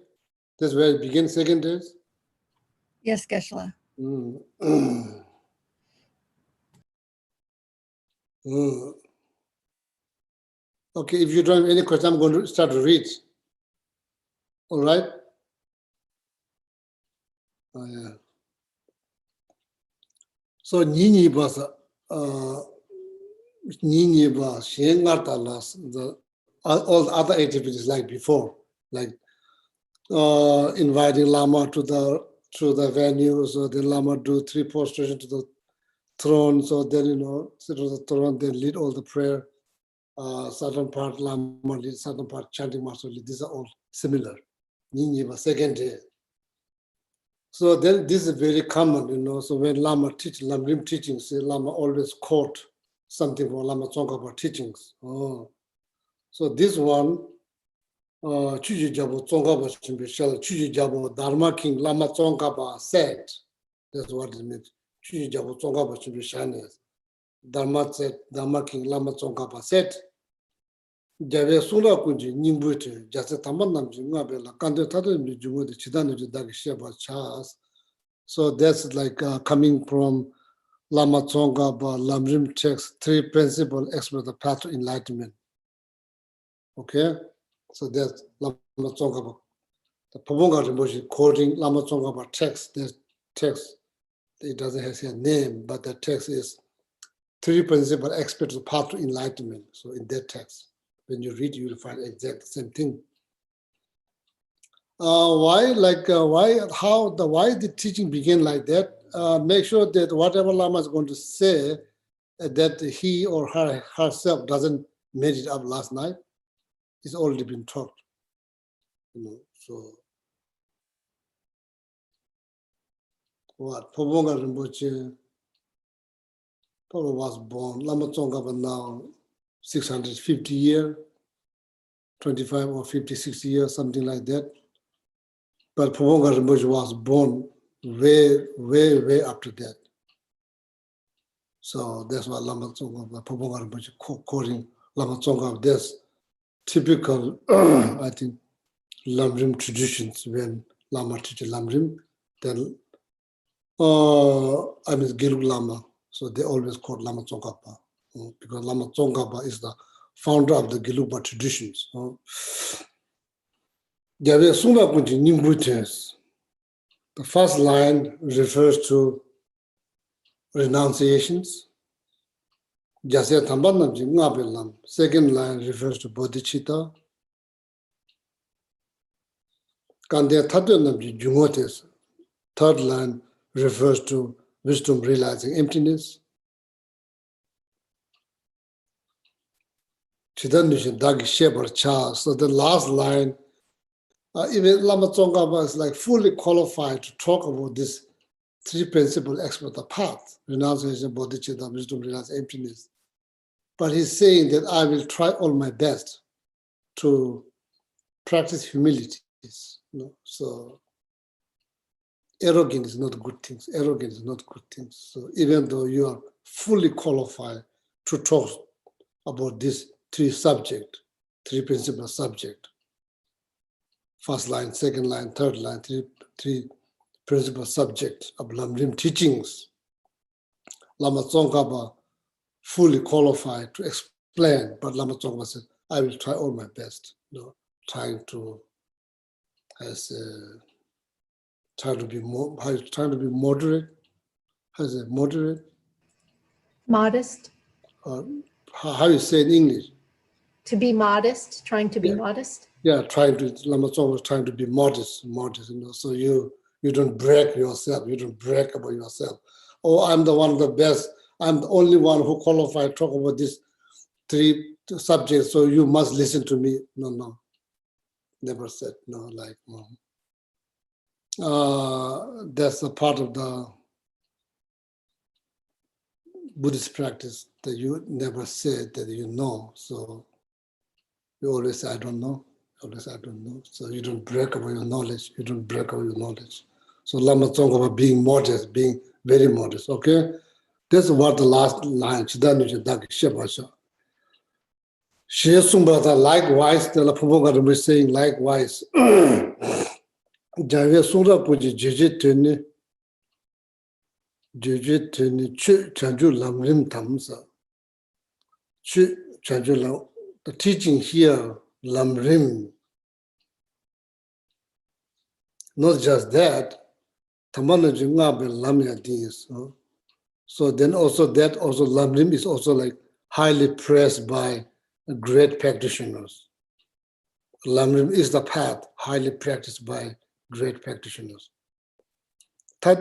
That's where it begins, second days.
Yes, Geshe.
Okay, if you don't have any questions, I'm going to start to read. All right? Oh, yeah. So, Nini Basa, Nini Bas, all the other activities like before, like inviting Lama to the venue, so the Lama do 3 prostration to the throne, so then, sit on the throne, then lead all the prayer. Certain part Lama lead, certain part chanting master lead. These are all similar. Nini second day. So then this is very common, so when Lama teach Lamrim teachings, Lama always quote something from Lama Tsongkhapa teachings. So this one, Chuji Jabo Tsongkhapa Chimbishal, Chuji Jabo Dharma King Lama Tsongkhapa said. That's what it means. Chuji Jabo Tsongkhapa Chimbishal. Dharma said, Dharma King Lama Tsongkhapa said. Jabe Sura Kunji Nimbute, Jase Tamanamji Ngabela, Kande Tatu Jumu, the Chidanu Dagi Sheba Chas. So that's like coming from Lama Tsongkhapa, Lamrim text, 3 principles express the path to enlightenment. Okay? So that's Lama Tsongkhapa. The Pabonga Rinpoche quoting Lama Tsongkhapa text, this text, it doesn't have a name, but the text is 3 principles express the path to enlightenment. So in that text, when you read, you will find exact same thing. Why the teaching began like that? Make sure that whatever Lama is going to say, that he or herself doesn't made it up last night. It's already been taught. So what? Pabonga Rinpoche was born. Lama Tsongkhapa now 650 years, 25 or 50, 60 years, something like that. But Pabonga Rinpoche was born way after that. So that's why Lama Tsongkhapa, Pabonga Rinpoche quoting Lama Tsongkhapa. That's typical, I think, Lamrim traditions. When Lama teaches Lamrim, then Gelek Lama. So they always quote Lama Tsongkhapa because Lama Tsongkhapa is the founder of the Gelugpa traditions. The first line refers to renunciations. Second line refers to bodhicitta. Third line refers to wisdom realizing emptiness. So the last line, even Lama Tsongkhapa is like fully qualified to talk about this 3 principles express the path, renunciation, bodhicitta, wisdom realizing emptiness. But he's saying that I will try all my best to practice humility. So arrogance is not good things. Arrogance is not good things. So even though you are fully qualified to talk about this 3 principal subject, first line, second line, third line, three principal subjects of Lamrim teachings. Lama Tsongkhapa fully qualified to explain, but Lama Tsongkhapa said, I will try all my best, trying to be moderate, moderate.
Modest,
How you say in English?
to be modest, trying to be modest.
Yeah, Lama Tsongkhapa was trying to be modest, so you don't brag yourself, you don't brag about yourself. Oh, I'm the one of the best, I'm the only one who qualified to talk about these three subjects, so you must listen to me. No, never said, no, like, no. That's a part of the Buddhist practice that you never said that you know. So you always say, I don't know. Always, I don't know. So you don't brag about your knowledge. You don't brag about your knowledge. So Lama Tsongkhapa being modest, being very modest. Okay, that's what the last line. Likewise, the Lapumoga was saying likewise. Javia Sura Puji Geshe Teni Chu Chanju Lamrim Tamsa. Chu Chanju Lam. The teaching here, Lamrim. Not just that, Tamana Jungabe Lamya Dins. So then also Lamrim is also like highly praised by great practitioners. Lamrim is the path highly practiced by great practitioners. So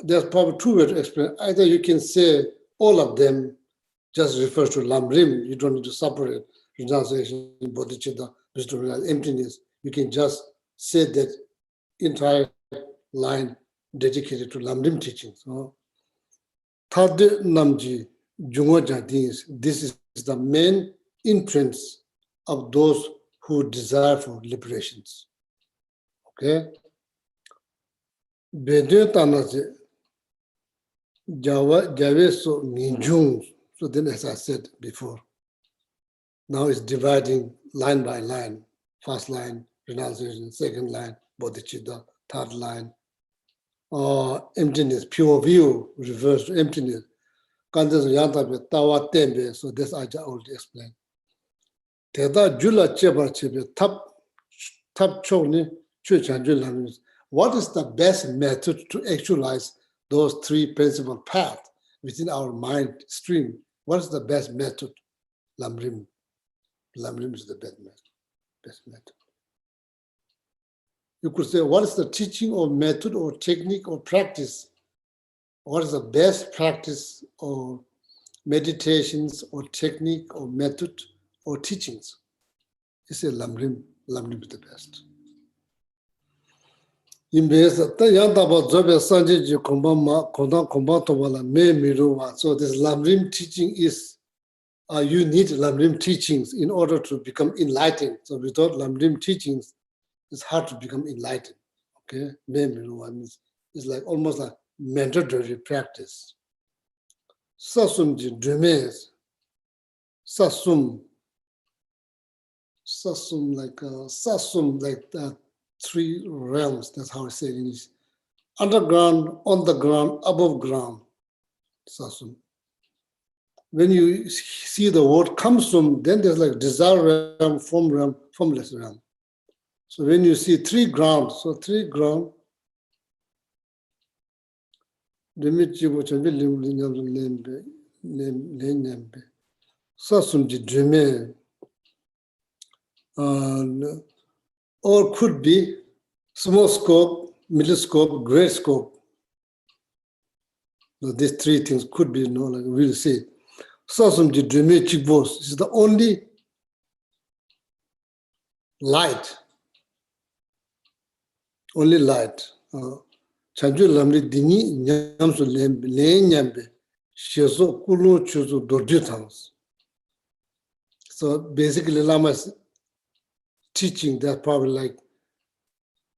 there's probably two ways to explain. Either you can say all of them just refers to Lamrim. You don't need to separate renunciation, bodhicitta, wisdom, emptiness. You can just say that entire line dedicated to Lamrim teachings. This is the main entrance of those who desire for liberations. Okay? So then, as I said before, now it's dividing line by line. First line, renunciation, second line, bodhicitta, third line, emptiness, pure view, reverse to emptiness. So this I already explained. What is the best method to actualize those three principal paths within our mind stream? What is the best method? Lamrim. Lamrim is the best method. You could say, what is the teaching or method or technique or practice? What is the best practice or meditations or technique or method or teachings? You say Lamrim. Lamrim is the best. So this Lamrim teaching is, you need Lamrim teachings in order to become enlightened. So without Lamrim teachings, it's hard to become enlightened. Okay, it's like almost a mandatory practice. Sasum Dremes, Sasum like three realms. That's how I say it in English. Underground, on the ground, above ground. Sasum. When you see the word comes from, then there's like desire realm, formless realm. So when you see three grounds, so three ground, or could be small scope, middle scope, great scope. So these three things could be, like we'll see. Sasum di Drume Chikbos is the only light. Only light. Chanju Lamri Dini Nyamsu Lenyambe, Sheso Kulu Chuzu Dordutans. So basically, Lama's teaching that probably like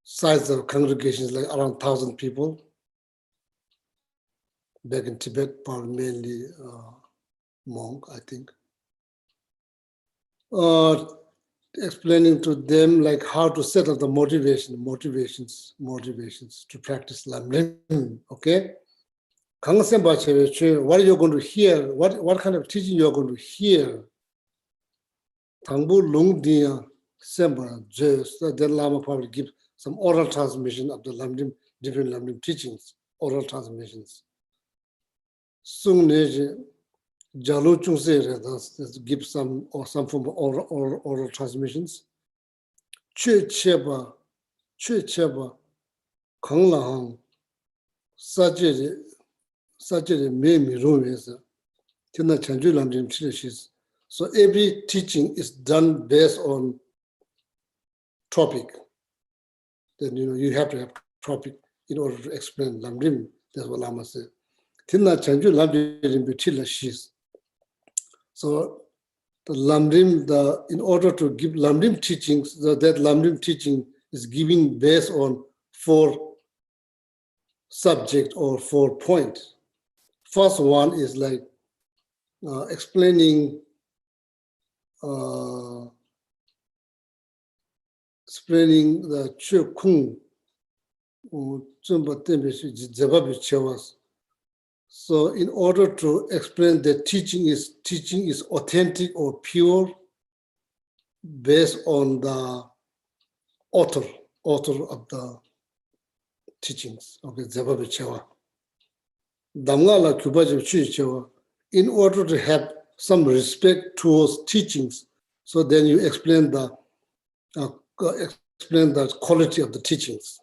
size of congregations like around 1,000 people. Back in Tibet, probably mainly monk, I think. explaining to them like how to set up the motivations to practice Lamrim. Okay? What are you going to hear? What kind of teaching you are going to hear? Tangbu Lung Dia Semba, so then Lama probably give some oral transmission of the Lamrim, different Lamrim teachings, oral transmissions. Sung Neji Jalu Chungse give some form of oral transmissions. Chue Cheba, Kang Lahang, Sajiri Me Miru Tina Chanju Lamrim Chilishis. So every teaching is done based on topic. Then you have to have topic in order to explain Lamrim. That's what Lama said. Tina Chanju Lamrim Chilishis. So the Lamrim, in order to give Lamrim teachings, that Lamrim teaching is giving based on 4 subject or 4 points. First one is like explaining the Chö Kung, so in order to explain that teaching is authentic or pure based on the author of the teachings. Okay, in order to have some respect towards teachings, so then you explain the quality of the teachings.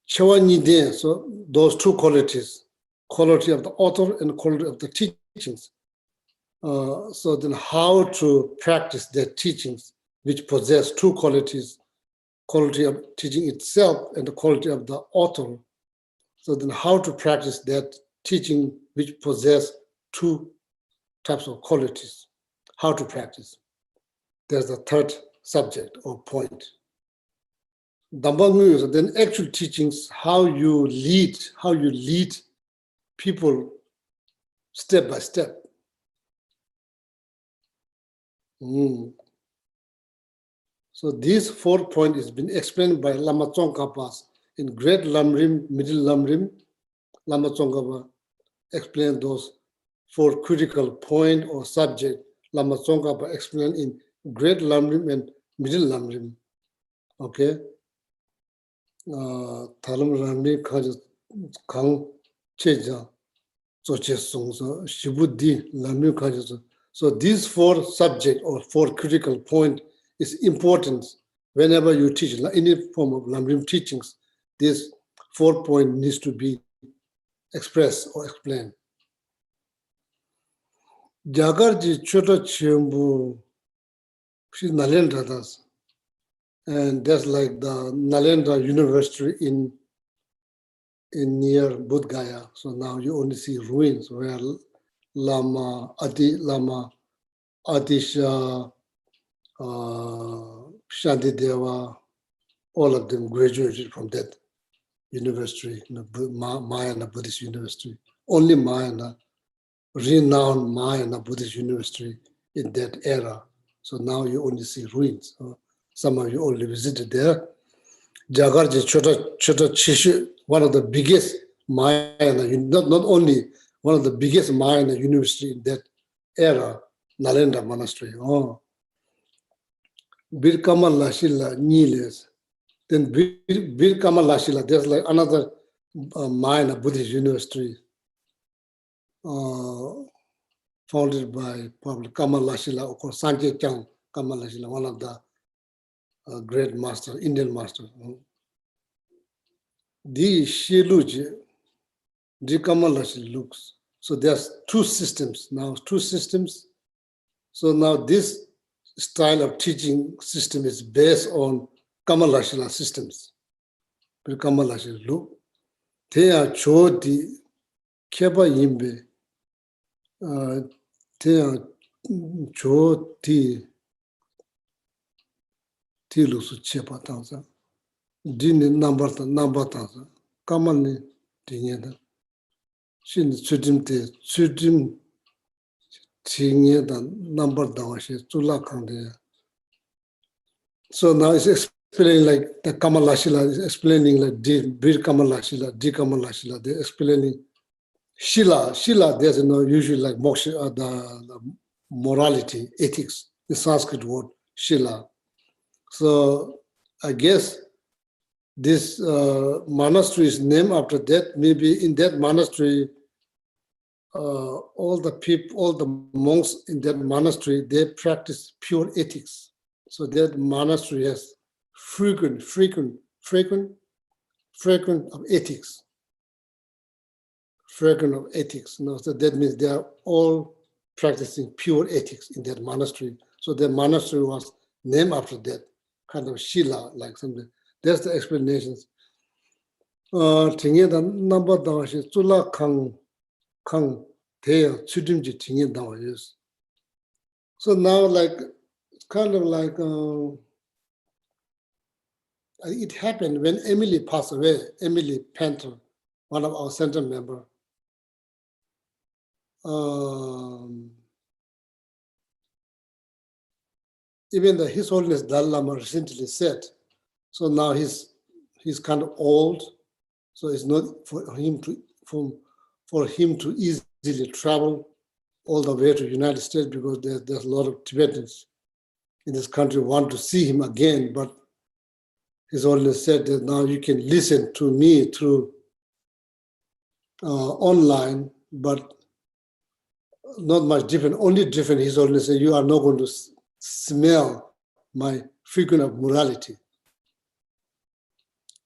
So those 2 qualities, quality of the author and quality of the teachings. So then how to practice their teachings, which possess 2 qualities, quality of teaching itself and the quality of the author. So then how to practice that teaching which possess 2 types of qualities, how to practice. There's the 3rd subject or point. Then actual teachings, how you lead people step by step. So these 4 points has been explained by Lama Tsongkhapa in Great Lamrim, Middle Lamrim. Lama Tsongkhapa explained those 4 critical points or subject. Lama Tsongkhapa explained in Great Lamrim and Middle Lamrim. Okay. Thalam Ramri Kang Cheja Soche Song Shibudi Lamrim Kaja. So these 4 subject or 4 critical point is important whenever you teach any form of Lamrim teachings. This 4 point needs to be expressed or explained. Jagarji Chota Chembu, she's Nalendradas. And that's like the Nalendra University in near Bodh Gaya. So now you only see ruins where Lama Adisha, Shantideva, all of them graduated from that university, Mahayana Buddhist University. Only Mahayana, renowned Mahayana Buddhist University in that era. So now you only see ruins. Some of you only visited there. Jagarji Chota Chishu, one of the biggest Mahayana, not only one of the biggest Mahayana university in that era, Nalendra Monastery. Birkama Lashila Niles. Then Birkama Lashila, there's like another Mahayana Buddhist university founded by probably Kama Lashila or Sanjay Chang Kama Lashila, one of the great master, Indian master. The Shiluji, the Kama Lashila looks. So there's 2 systems now, 2 systems. So now this style of teaching system is based on Kamalashila systems. Kamalashila look. They are chodi keba yimbe. They are chodi tilusu chepa tanza. Dini number tanza. Kamani tinyeda. Shin chudim te chudim tinyeda number dawashi tula kande. So now it's explaining like the Kamalashila is explaining like Bir Kamalashila, Di Kamalashila. They're explaining Shila. There's usually like moksha, the morality, ethics, the Sanskrit word Shila. So I guess this monastery is named after that. Maybe in that monastery, all the people, all the monks in that monastery, they practice pure ethics. So that monastery has frequent of ethics. Frequent of ethics. So that means they are all practicing pure ethics in that monastery. So the monastery was named after that kind of Shila, like something. That's the explanations. The number of Tula Kang Teo Chudimji Tingin Dawa is. So now like it's kind of like it happened when Emily passed away, Emily Panther, one of our center member. Even His Holiness Dalai Lama recently said, so now he's kind of old, so it's not for him to easily travel all the way to United States because there's a lot of Tibetans in this country want to see him again, but His Holiness said that now you can listen to me through online, but not much different. Only different, His Holiness said, you are not going to smell my frequent of morality.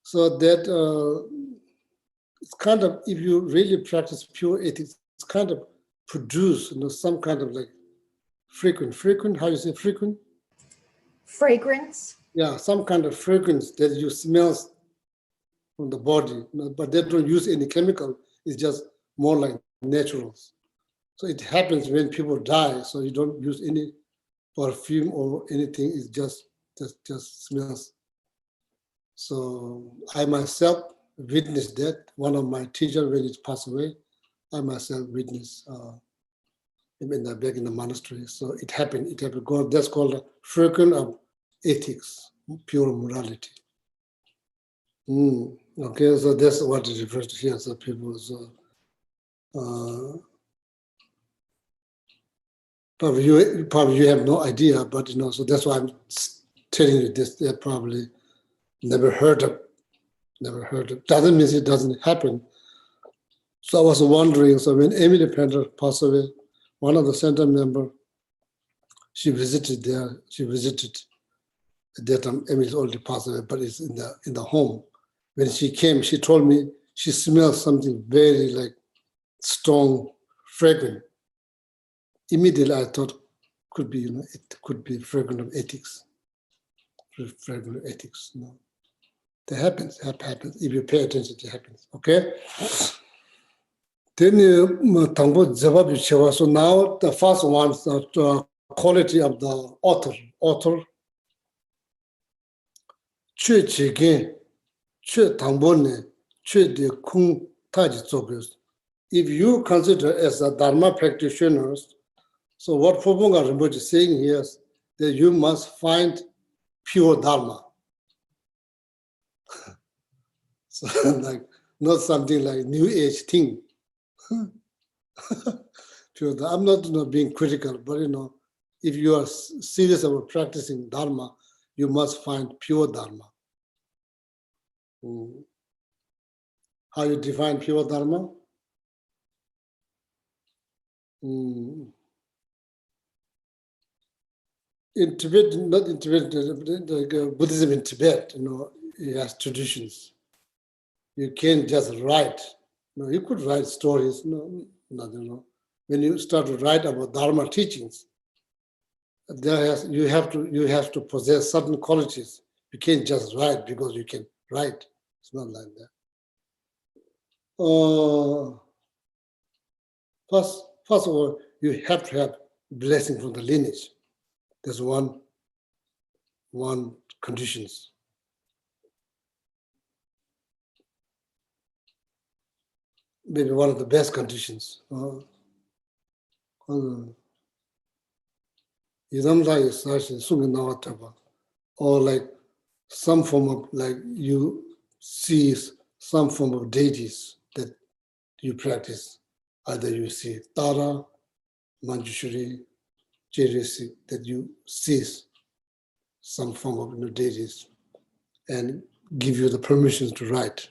So that it's kind of, if you really practice pure ethics, it's kind of produce some kind of like frequent, how you say frequent?
Fragrance.
Yeah, some kind of fragrance that you smell from the body, but they don't use any chemical. It's just more like naturals. So it happens when people die, so you don't use any perfume or anything. It just smells. So I myself witnessed that. One of my teachers, when he passed away, I myself witnessed him back in the monastery. So it happened. God, that's called a frequent of ethics, pure morality. Okay, so that's what it refers to here. So people, probably you have no idea, but so that's why I'm telling you this. They probably never heard of. Doesn't mean it doesn't happen. So I was wondering. So when Emily Pender passed away, one of the center member, she visited there. At that time, Emily's already passed away, but it's in the home. When she came, she told me she smelled something very like strong, fragrant. Immediately, I thought could be, it could be fragrant of ethics. Fragrant of ethics, That happens. If you pay attention, it happens. Okay. Then so now the first one is the quality of the author. If you consider as a Dharma practitioners, so what Phobonga Rinpoche is saying here is that you must find pure Dharma. So like not something like new age thing. Pure, I'm not being critical, but if you are serious about practicing Dharma, you must find pure Dharma. How you define pure Dharma? In Tibet, not in Tibet, like Buddhism in Tibet, it has traditions. You can't just write. You could write stories. When you start to write about Dharma teachings, you have to possess certain qualities. You can't just write because you can write. It's not like that. First of all, you have to have blessing from the lineage. That's one conditions. Maybe one of the best conditions. or like some form of, like you see some form of deities that you practice. Either you see Tara, Manjushri, Jerisi, that you see some form of deities and give you the permissions to write.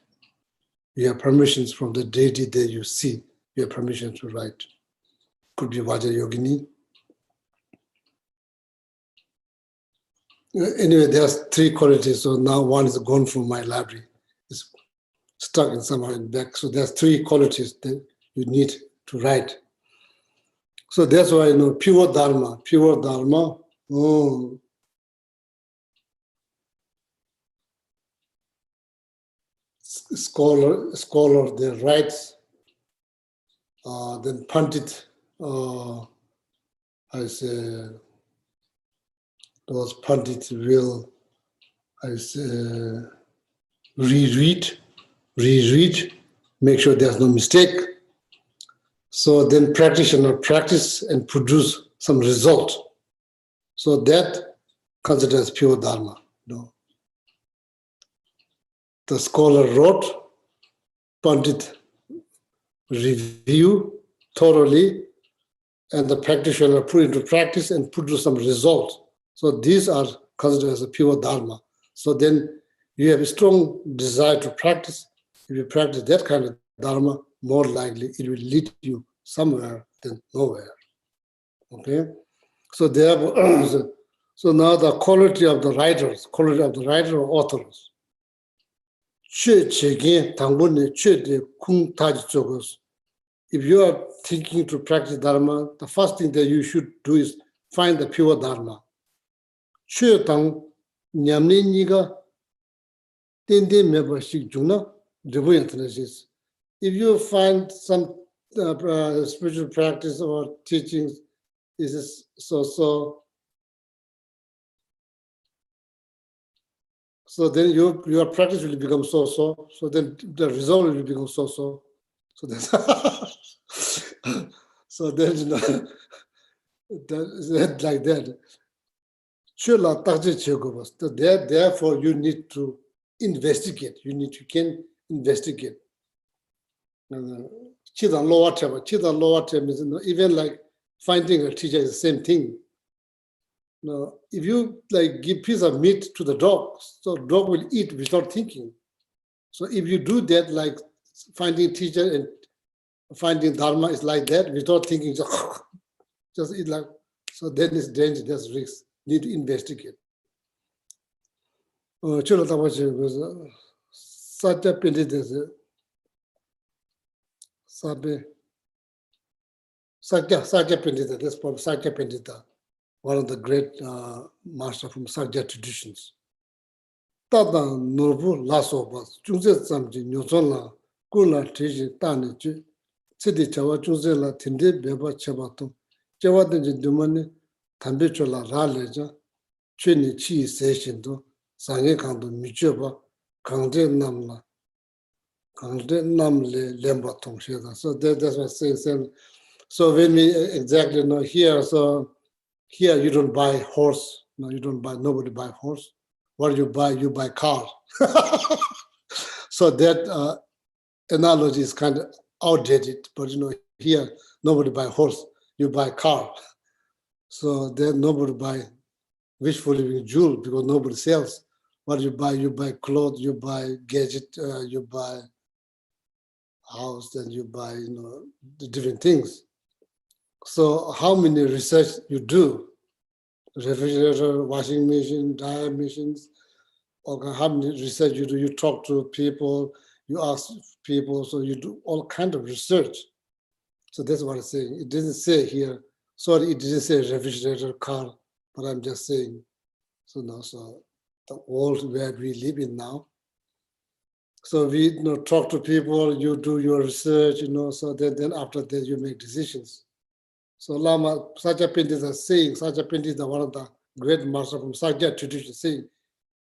You have permissions from the deity that you see. You have permission to write. Could be Vajra Yogini. Anyway, there's 3 qualities. So now one is gone from my library. It's stuck in somehow in back. So there's 3 qualities that you need to write. So that's why pure Dharma. Scholar, they writes. Then Pandit, I say, those Pandits will, I say, reread, make sure there's no mistake. So then practitioner practice and produce some result. So that considered as pure Dharma. The scholar wrote, Pandit review thoroughly, and the practitioner put into practice and produce some result. So these are considered as a pure Dharma. So then you have a strong desire to practice. If you practice that kind of Dharma, more likely it will lead you somewhere than nowhere. Okay? So so now the quality of the writers, or authors. If you are thinking to practice Dharma, the first thing that you should do is find the pure Dharma. If you find some spiritual practice or teachings is so then your practice will become so then the result will become so that's so then that like that. Therefore you need to investigate. You can investigate. Lower term is even like finding a teacher is the same thing. Now, if you like give piece of meat to the dog, so dog will eat without thinking. So if you do that, like finding teacher and finding Dharma is like that, without thinking, just eat like, so then it's danger, that's risk. Need to investigate. Satya Pandita, that's from Satya Pandita, one of the great master from Sakya traditions. Tata Nurbu Lasobas, Jungse Samji, Nyosonla, Kula Tishi, Tani, City Chawa, Jungsela, Tindi, Beba Chabatum, Chawa de Dumani, Tambichola Raleja, Chini Chi Seshindo, Sange Kandu, Michoba, Kangde Namla, Kangde Namle, Lembatum Sheda. So that's what I'm saying. So when we exactly know here, so here you don't buy horse. No, you don't buy, nobody buy horse. What you buy car. So that analogy is kind of outdated, but here nobody buy horse, you buy car. So then nobody buy wishful living jewel because nobody sells. What you buy clothes, you buy gadget, you buy house, then you buy the different things. So how many research you do? Refrigerator, washing machine, dryer machines, or how many research you do? You talk to people, you ask people, so you do all kind of research. So that's what I'm saying. It didn't say here, sorry, it didn't say refrigerator, car, but I'm just saying, so the world where we live in now. So we talk to people, you do your research, so then after that you make decisions. So Lama Satya Pandita is saying, Satya Pandita is one of the great masters from Sakya tradition, saying,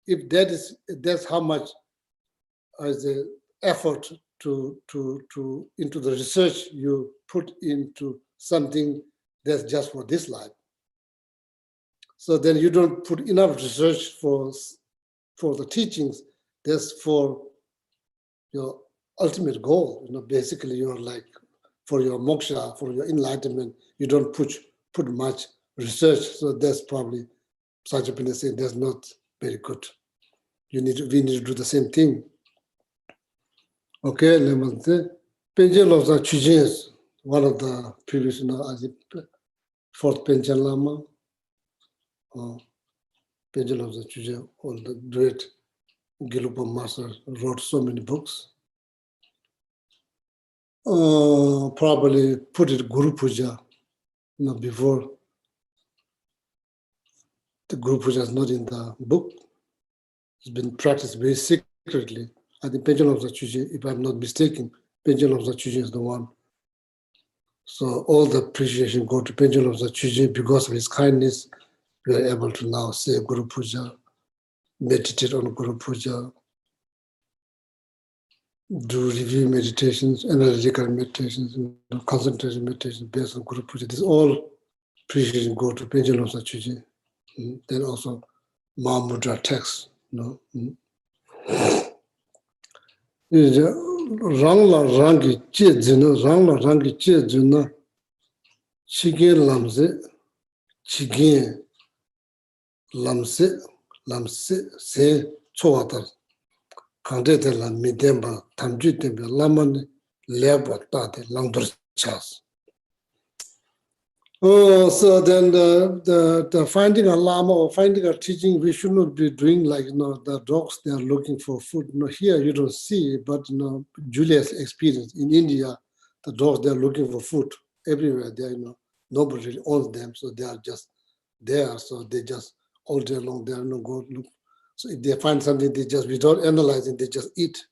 if that's how much as the effort to into the research you put into something that's just for this life. So then you don't put enough research for the teachings. That's for your ultimate goal. Basically you're like for your moksha, for your enlightenment, you don't put much research. So that's probably Sajapin is saying that's not very good. We need to do the same thing. Okay, Lemante. Penjel of the Chujins, one of the previous, as the fourth Penjel Lama, Penjel of the Chujin, all the great Gelupa master wrote so many books. Probably put it Guru Puja, before the Guru Puja is not in the book. It's been practiced very secretly. I think Penjel of the Chujin, if I'm not mistaken, Penjel of the Chujin is the one. So all the appreciation go to Penjel of the Chujin because of his kindness. We are able to now say Guru Puja, meditate on Guru Puja, do review meditations, analytical meditations, concentration meditations based on Guru Puja. This all appreciation go to Penjel of the Chujin. Then also Mahamudra text. Rangla rangi che zina, rangla rangi che zina, chigen lamse, chigen lamse, se chowatar, kante te la midemba, tamju tembe, lamani leba tate, langdur chas. Oh, so then the finding a lama or finding a teaching, we should not be doing like, the dogs, they are looking for food. Here you don't see, but Julia's experience in India, the dogs, they are looking for food everywhere. They nobody really owns them, so they are just there. So they just all day long, they are not going to look. So if they find something, they just, without analyzing, they just eat.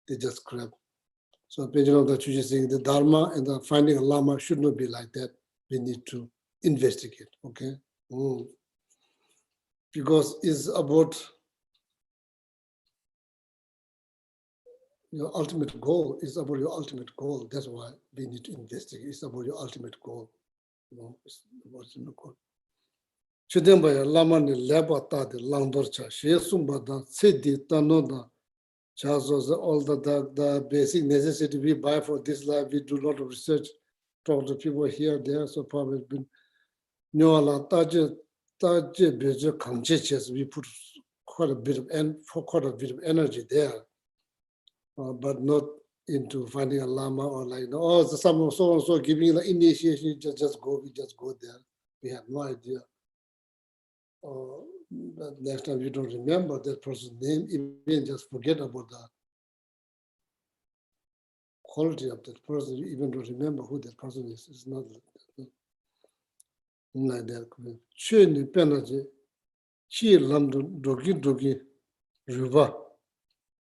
They just grab. So Penjel that you just saying the Dharma and the finding a lama should not be like that. We need to investigate, okay? Because it's about your ultimate goal. It's about your ultimate goal. That's why we need to investigate. It's about your ultimate goal. It's about your goal. Chudembaya lama ni leba ta de langdorcha. Shesumba da sedi tanoda. Chazo all the basic necessity we buy for this life. We do a lot of research. Talk to people here, there. So probably been. We put quite a bit of energy there, but not into finding a lama or like, someone so and so giving the initiation. Just go, we just go there. We have no idea. But next time you don't remember that person's name, even just forget about the quality of that person. You even don't remember who that person is. It's not like that. Chuni penaji, chi lamdu dogi ruba,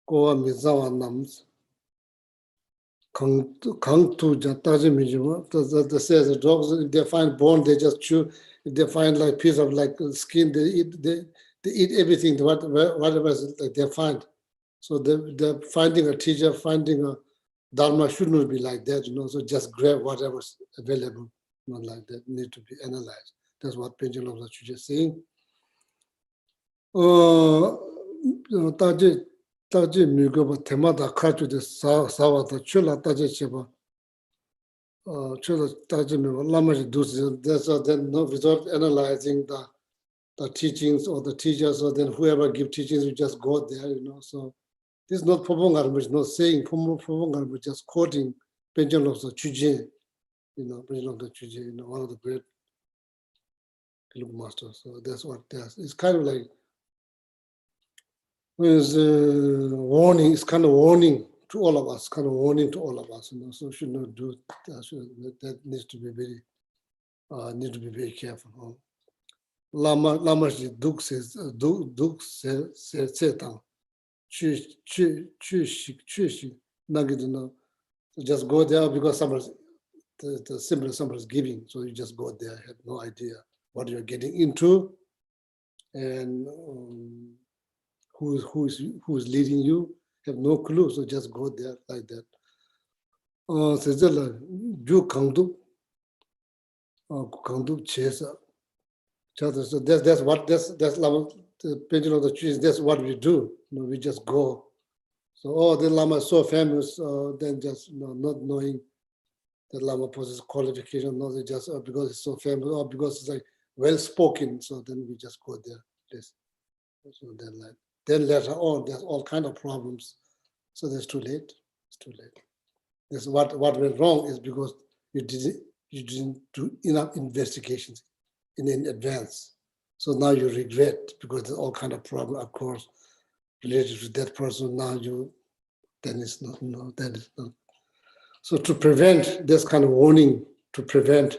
kowa mizawa nams, kang tu jataji mijiwa. That says the dogs, if they find bone, they just chew. If they find like piece of like skin, they eat everything, whatever they find. So they're finding a teacher, finding a dharma should not be like that, so just grab whatever's available, not like that, need to be analyzed. That's what Penjel of the Chuja is saying. Taji Mugaba Temada Katu de Sawata Chula Taji Cheba Chula Taji Lamaji does then without analyzing the teachings or the teachers, or then whoever give teachings, you just go there, So this is not Pobongar, which is not saying Pobongar, but just quoting Penjel of the Chujin, Penjel of the Chujin, one of the great Geluk masters. So that's what does. It's kind of like warning. It's kind of warning to all of us. So should not do that. That needs to be very careful. Lama Duk says Duk Setang. Chu Nagidino. Just go there because the symbol somebody's giving. So you just go there, have no idea what you're getting into, and who's leading you, have no clue. So just go there like that. Sejala ju kangdu chesa So that's Lama, the painting of the trees. That's what we do. We just go. So, oh, the Lama is so famous. Then just not knowing that Lama possesses qualification. No, they just because it's so famous or because it's like well spoken. So then we just go there. Yes. So then later on, there's all kind of problems. So that's too late. It's too late. That's what went wrong is because you didn't do enough investigations in advance. So now you regret because there's all kind of problem, of course, related to that person. Now then it's not, no, that is not. So to prevent this kind of warning, to prevent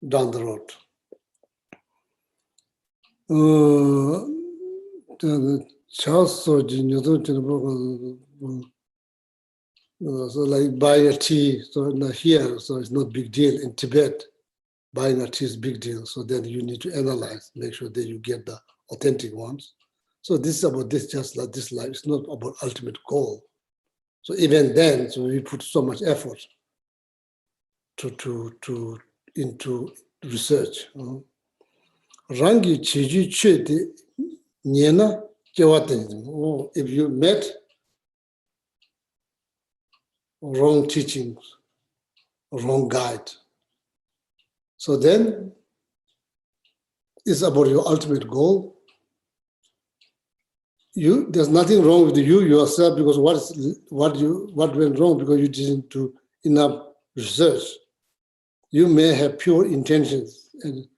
down the road. So like buying a tea, so not here, so it's not big deal. In Tibet, buying a tea is big deal. So then you need to analyze, make sure that you get the authentic ones. So this is about this, just like this life. It's not about ultimate goal. So even then, so we put so much effort into research. Rangi chiji chede nyena kewate. If you met wrong teachings, wrong guide, so then it's about your ultimate goal. There's nothing wrong with you yourself because what went wrong because you didn't do enough research. You may have pure intentions and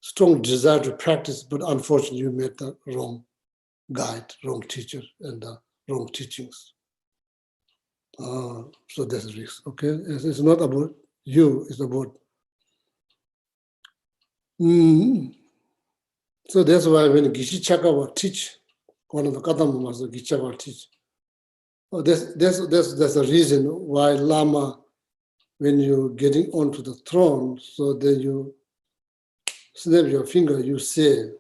strong desire to practice, but unfortunately you met the wrong guide, wrong teacher, and wrong teachings. So that's a risk, okay? It's not about you, it's about... So that's why when Geshe Chakawa teach, one of the Kadam Master Geshe Chakawa teach, that's the reason why Lama, when you're getting onto the throne, so then you snap your finger, you say,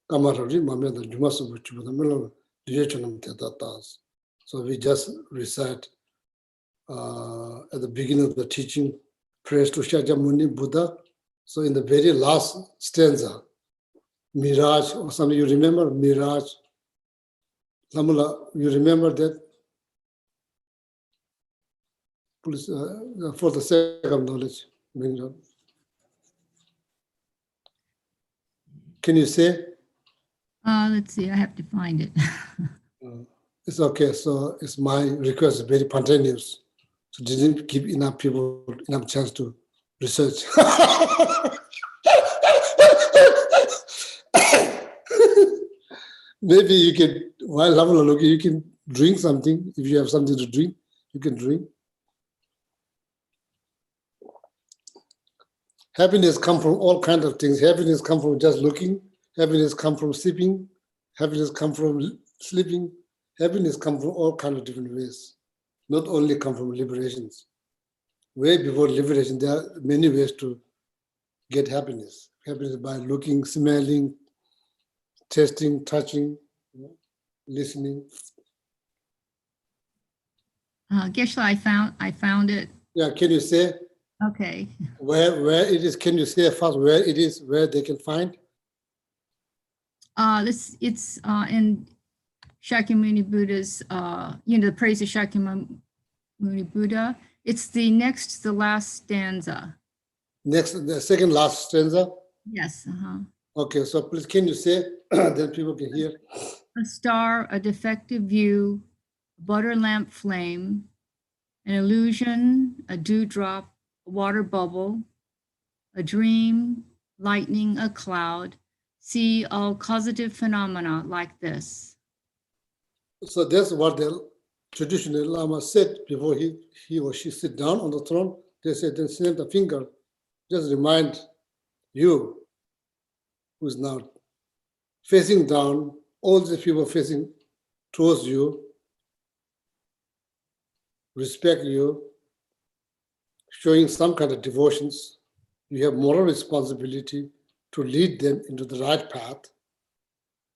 Kamarari Mameda Jumasu Chubamelo, Diachanam Tetatas. So we just recite at the beginning of the teaching, praise to Shakyamuni Buddha. So in the very last stanza, Mirage, or something you remember, Mirage. Lamula, you remember that? Please, for the sake of knowledge, bring it up. Can you say?
Let's see, I have to find it.
It's okay. So it's my request, very spontaneous. So didn't give enough people enough chance to research. Maybe you can, while Lamula looking, you can drink something. If you have something to drink, you can drink. Happiness comes from all kinds of things. Happiness comes from just looking. Happiness comes from sleeping. Happiness comes from sleeping. Happiness comes from all kinds of different ways. Not only come from liberations. Way before liberation, there are many ways to get happiness. Happiness by looking, smelling, tasting, touching, listening.
Geshe, I found it.
Yeah, can you say
Okay.
where it is? Can you say first where it is, where they can find?
It's in Shakyamuni Buddha's, the praise of Shakyamuni Buddha. It's the last stanza.
The second last stanza?
Yes.
Okay, so please can you say, then people can hear.
A star, a defective view, a butter lamp flame, an illusion, a dewdrop, a water bubble, a dream, lightning, a cloud. See all causative phenomena like this.
So that's what the traditional Lama said before he or she sit down on the throne. They said, then snap the finger, just remind you who's now facing down, all the people facing towards you, respect you, showing some kind of devotions. You have moral responsibility to lead them into the right path.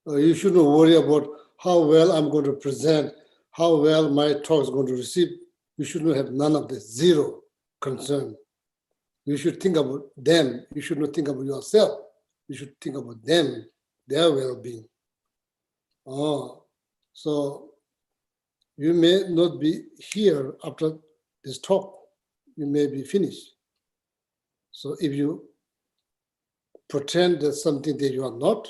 You shouldn't worry about how well I'm going to present, how well my talk is going to receive. You shouldn't have none of this, zero concern. You should think about them. You should not think about yourself. You should think about them, their well-being. So you may not be here after this talk. You may be finished. So if you pretend that something that you are not,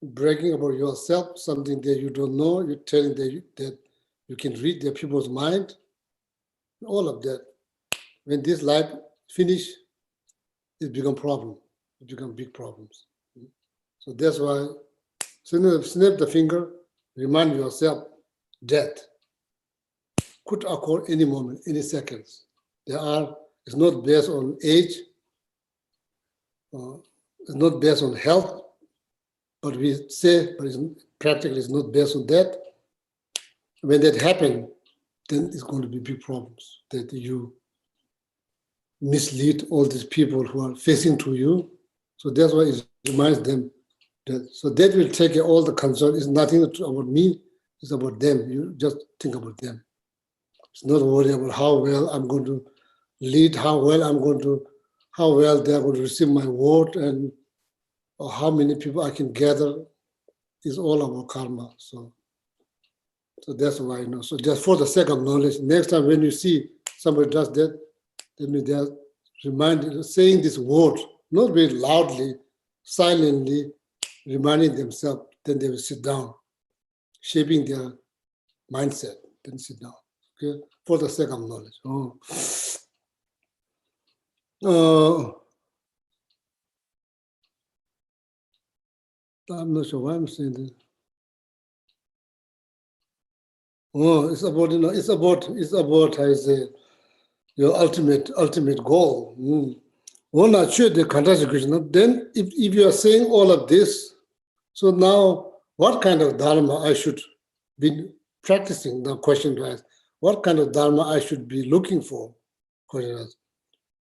bragging about yourself, something that you don't know, you're telling that you can read the people's mind, all of that. When this life finish, it become problem. It become big problems. So that's why snap the finger, remind yourself death could occur any moment, any seconds. It's not based on age, it's not based on health, but we say, but practically it's not based on that. When that happens, then it's going to be big problems that you mislead all these people who are facing to you. So that's why it reminds them that, so that will take all the concern. It's nothing about me, it's about them. You just think about them. It's not worry about how well I'm going to lead, how well they're going to receive my word, and or how many people I can gather. It's all about karma. So that's why, so just for the sake of knowledge, next time when you see somebody does that, then they are reminded, saying this word, not very loudly, silently, reminding themselves, then they will sit down, shaping their mindset, then sit down, okay, for the sake of knowledge. I'm not sure why I'm saying this. It's about, it's about, I say, your ultimate goal. One not sure the context question. Then if you are saying all of this, so now what kind of dharma I should be practicing? The question to ask, what kind of dharma I should be looking for? Question to ask.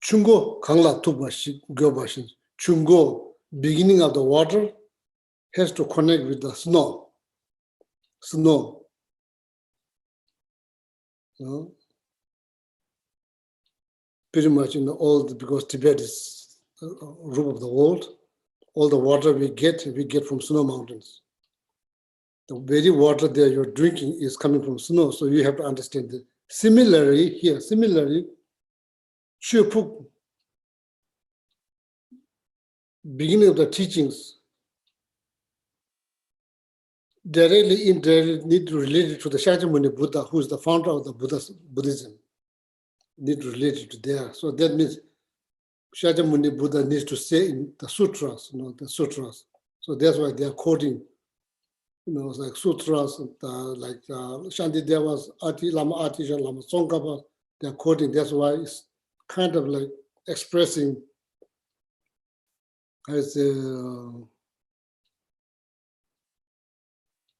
Chungo kangla tubashi gyobashin. Chungo, beginning of the water, has to connect with the snow. Pretty much in because Tibet is the roof of the world, all the water we get from snow mountains. The very water that you're drinking is coming from snow, so you have to understand that. Similarly, Shupuk, beginning of the teachings, directly, indirectly need to relate it to the Shakyamuni Buddha, who is the founder of the Buddhism. Need to relate it to there. So that means Shakyamuni Buddha needs to say in the sutras, the sutras. So that's why they are quoting, like sutras, like Shantideva's Lama Ati, Lama Tsongkhapa, they are quoting. That's why it's kind of like expressing, I say,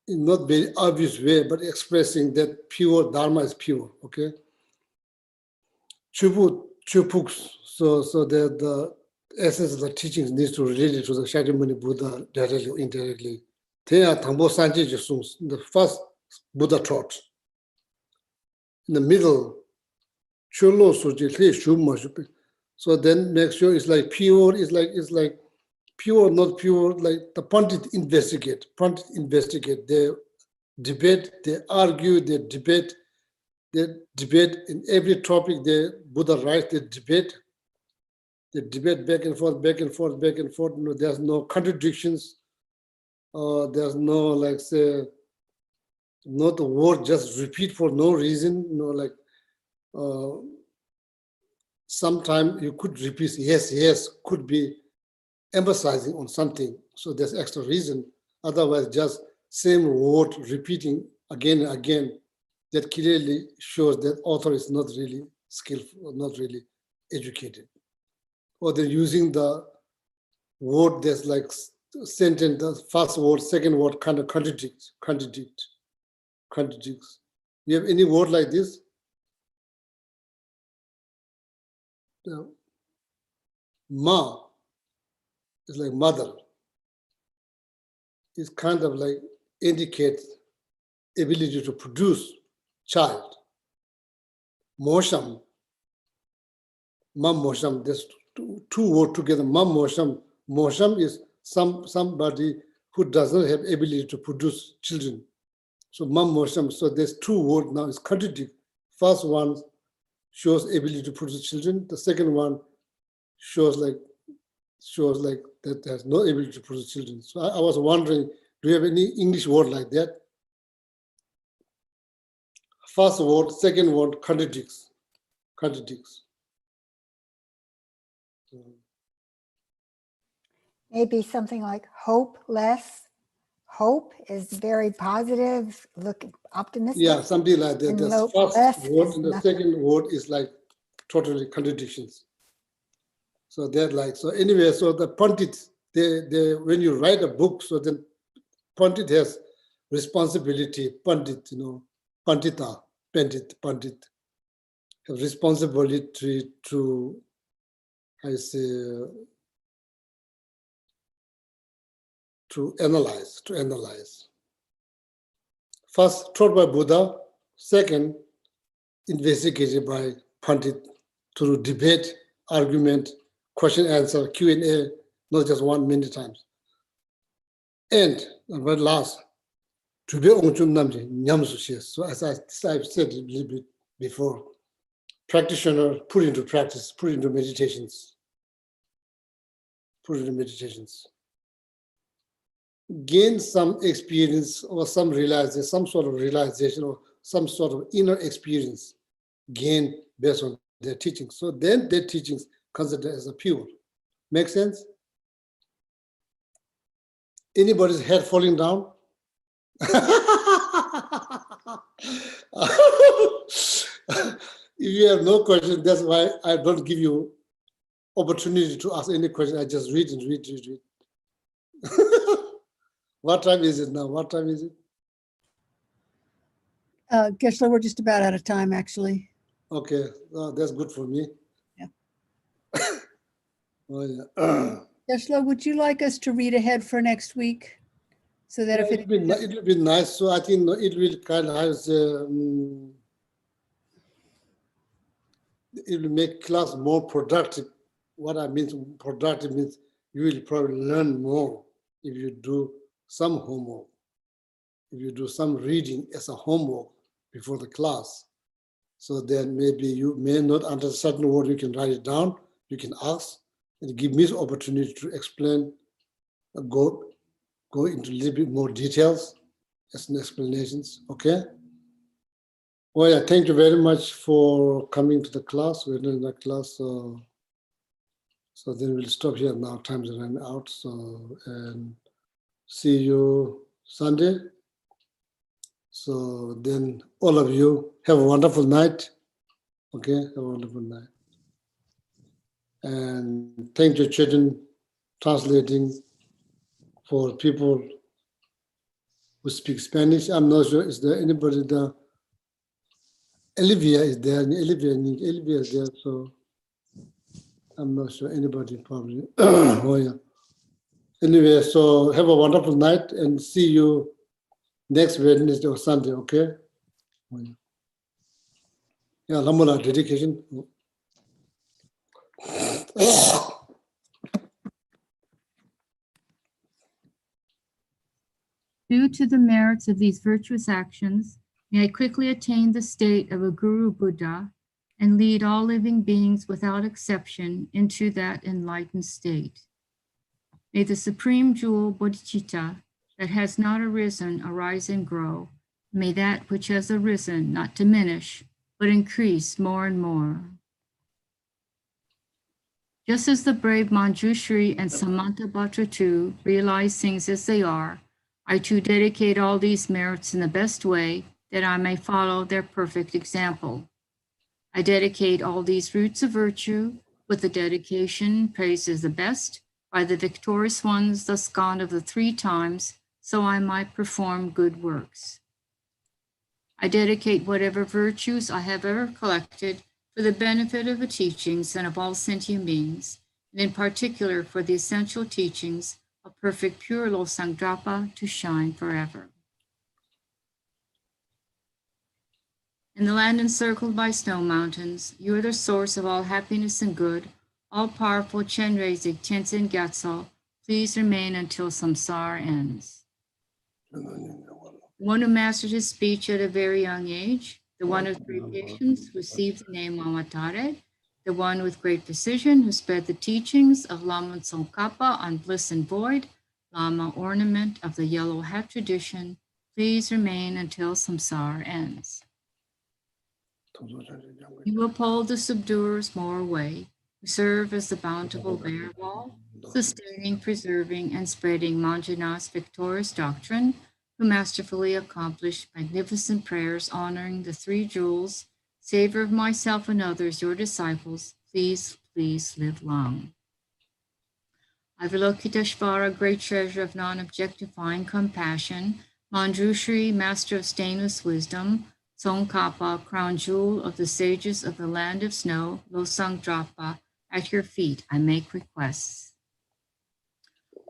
in not very obvious way, but expressing that pure Dharma is pure, okay? Chupuks, so that the essence of the teachings needs to relate it to the Shakyamuni Buddha directly or indirectly. The first Buddha taught. In the middle, so then make sure it's like pure, it's like pure, not pure, like the Pandit investigate, they debate, they argue, they debate in every topic, the Buddha writes, they debate back and forth. There's no contradictions. There's no, like, say, not a word just repeat for no reason. Sometimes you could repeat, yes, could be emphasizing on something. So there's extra reason. Otherwise, just same word repeating again and again. That clearly shows that author is not really skillful, not really educated. Or they're using the word that's like sentence, the first word, second word kind of contradicts. You have any word like this? Ma is like mother. It's kind of like indicates ability to produce child. Mosham, mam mosham, there's two words together, mam mosham. Mosham is somebody who does not have ability to produce children. So mam mosham. So there's two words now. It's contradict. First one shows ability to produce children. The second one shows like that there's no ability to produce children. So I was wondering, do you have any English word like that? First word, second word contradicts.
Maybe something like hopeless. Hope is very positive, look optimistic.
Yeah, something like that.
And
The
less
first word
is
and the
nothing.
second word is like totally contradictions. So they're like, so anyway, so the Pandit, they when you write a book, so then Pandit has responsibility, Pandit, Pandita, Pandit, have responsibility to, I say, to analyze. First, taught by Buddha. Second, investigated by Pandit through debate, argument, question, answer, Q&A, not just 1 many times. And but last, to be on so as I've said a little bit before, practitioner put into practice, put into meditations. Gain some experience or some realization, some sort of realization or some sort of inner experience gained based on their teachings. So then their teachings considered as a pure. Make sense? Anybody's head falling down? If you have no question, that's why I don't give you opportunity to ask any question. I just read and read. What time is it now? What time is it?
Geshe, we're just about out of time, actually.
Okay, that's good for me.
Yeah.
Oh, yeah.
Geshe, would you like us to read ahead for next week? So that if
It will be nice. So I think it will kind of it will make class more productive. What I mean productive means you will probably learn more if you do some homework. If you do some reading as a homework before the class. So then maybe you may not understand certain word, you can write it down, you can ask, and give me the opportunity to explain, go into a little bit more details as an explanations, okay? Well, yeah, thank you very much for coming to the class. We're in the class, so then we'll stop here now. Time's running out, so and see you Sunday. So then all of you have a wonderful night. Okay, have a wonderful night. And thank you, children, translating for people who speak Spanish. I'm not sure, is there anybody there? Olivia is there, Olivia is there, so I'm not sure anybody probably. Oh yeah. Anyway, so have a wonderful night and see you next Wednesday or Sunday, okay? Oh, yeah. Yeah, Lamula dedication.
Due to the merits of these virtuous actions, may I quickly attain the state of a Guru Buddha and lead all living beings without exception into that enlightened state. May the supreme jewel bodhicitta that has not arisen arise and grow. May that which has arisen not diminish, but increase more and more. Just as the brave Manjushri and Samantabhadra too realize things as they are, I too dedicate all these merits in the best way that I may follow their perfect example. I dedicate all these roots of virtue with the dedication praised as the best by the victorious ones thus gone of the 3 times, so I might perform good works. I dedicate whatever virtues I have ever collected for the benefit of the teachings and of all sentient beings, and in particular for the essential teachings of perfect pure Losangdrapa to shine forever. In the land encircled by snow mountains, you are the source of all happiness and good, all-powerful Chenrezig Tenzin Gyatso, please remain until samsara ends. The one who mastered his speech at a very young age, the one of great patience, received the name Mamatare, the one with great precision who spread the teachings of Lama Tsongkhapa on bliss and void, Lama ornament of the yellow hat tradition, please remain until samsara ends. You uphold the subduers more way, who serve as the bountiful bear wall, sustaining, preserving, and spreading Manjana's victorious doctrine, who masterfully accomplished magnificent prayers honoring the three jewels, savor of myself and others, your disciples, please, please live long. Avalokiteshvara, great treasure of non-objectifying compassion, Manjushri, master of stainless wisdom, Tsongkhapa, crown jewel of the sages of the land of snow, Losang Drapa, at your feet I make requests.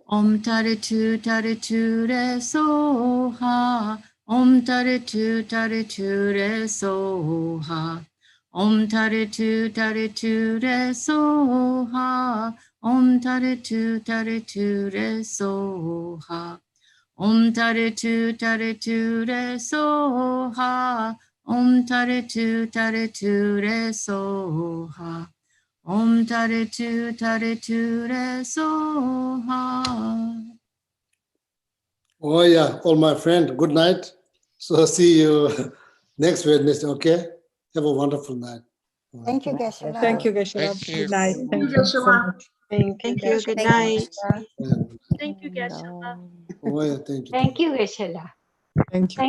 Om Taritu Taritu Re Soha, Om Taritu Taritu Re Soha, Om Taritu Taritu Re Soha, Om Taritu Taritu Re Soha, Om Taritu Taritu Re Soha, Om Taritu Taritu Re Soha, Om Taritu Taritu Re Soha.
Oh yeah, all my friend, good night. So see you next Wednesday, okay? Have a wonderful night.
Thank you, Geshe.
Thank you, Geshe.
Thank you.
Good night.
Thank
Thank
you,
you so
Geshe-la.
much.
Thank you. Good night.
Yeah.
Thank you, Geshe-la.
Oh yeah, thank you.
Thank you, Geshe-la.
Thank you.